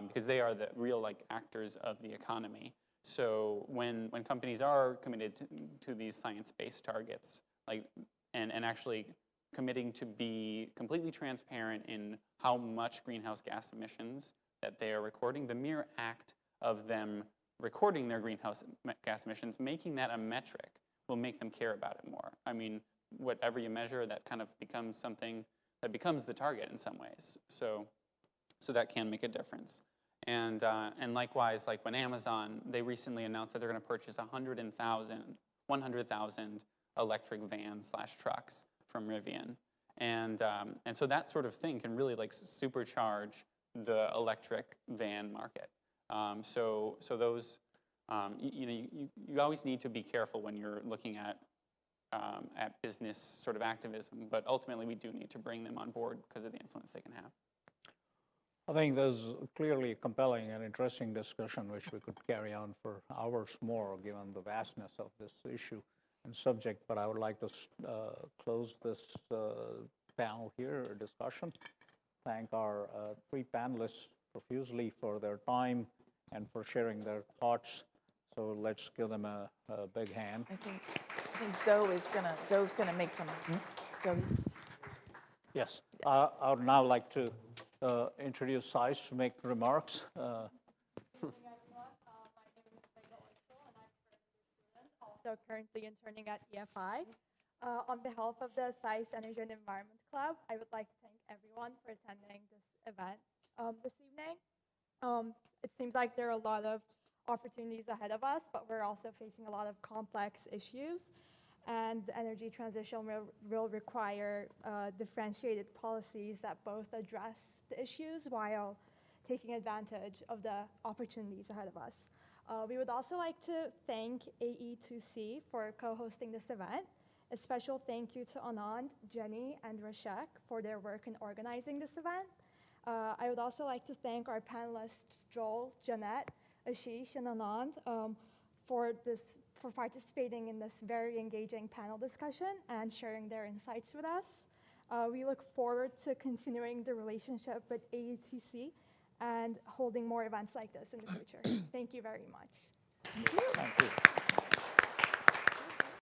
because they are the real actors of the economy. So when companies are committed to these science-based targets, and actually committing to be completely transparent in how much greenhouse gas emissions that they are recording, the mere act of them recording their greenhouse gas emissions, making that a metric, will make them care about it more. I mean, whatever you measure, that kind of becomes something that becomes the target in some ways. So that can make a difference. And likewise, like when Amazon, they recently announced that they're going to purchase 100,000 electric vans / trucks from Rivian. And so that sort of thing can really supercharge the electric van market. So those, you always need to be careful when you're looking at business sort of activism, but ultimately we do need to bring them on board because of the influence they can have. I think there's clearly a compelling and interesting discussion which we could carry on for hours more given the vastness of this issue and subject, but I would like to close this panel here, discussion. Thank our three panelists profusely for their time and for sharing their thoughts. So let's give them a big hand. I think Zoe's gonna make some. Zoe. Yes, I would now like to introduce SAIS to make remarks. Also currently interning at EFI. On behalf of the SAIS Energy and Environment Club, I would like to thank everyone for attending this event this evening. It seems like there are a lot of opportunities ahead of us, but we're also facing a lot of complex issues, and the energy transition will require differentiated policies that both address the issues while taking advantage of the opportunities ahead of us. We would also like to thank AE2C for co-hosting this event. A special thank you to Anand, Jenny, and Rashek for their work in organizing this event. I would also like to thank our panelists, Joel, Jeanette, Ashish, and Anand for this for participating in this very engaging panel discussion and sharing their insights with us. We look forward to continuing the relationship with AUTC and holding more events like this in the future. Thank you very much. Thank you.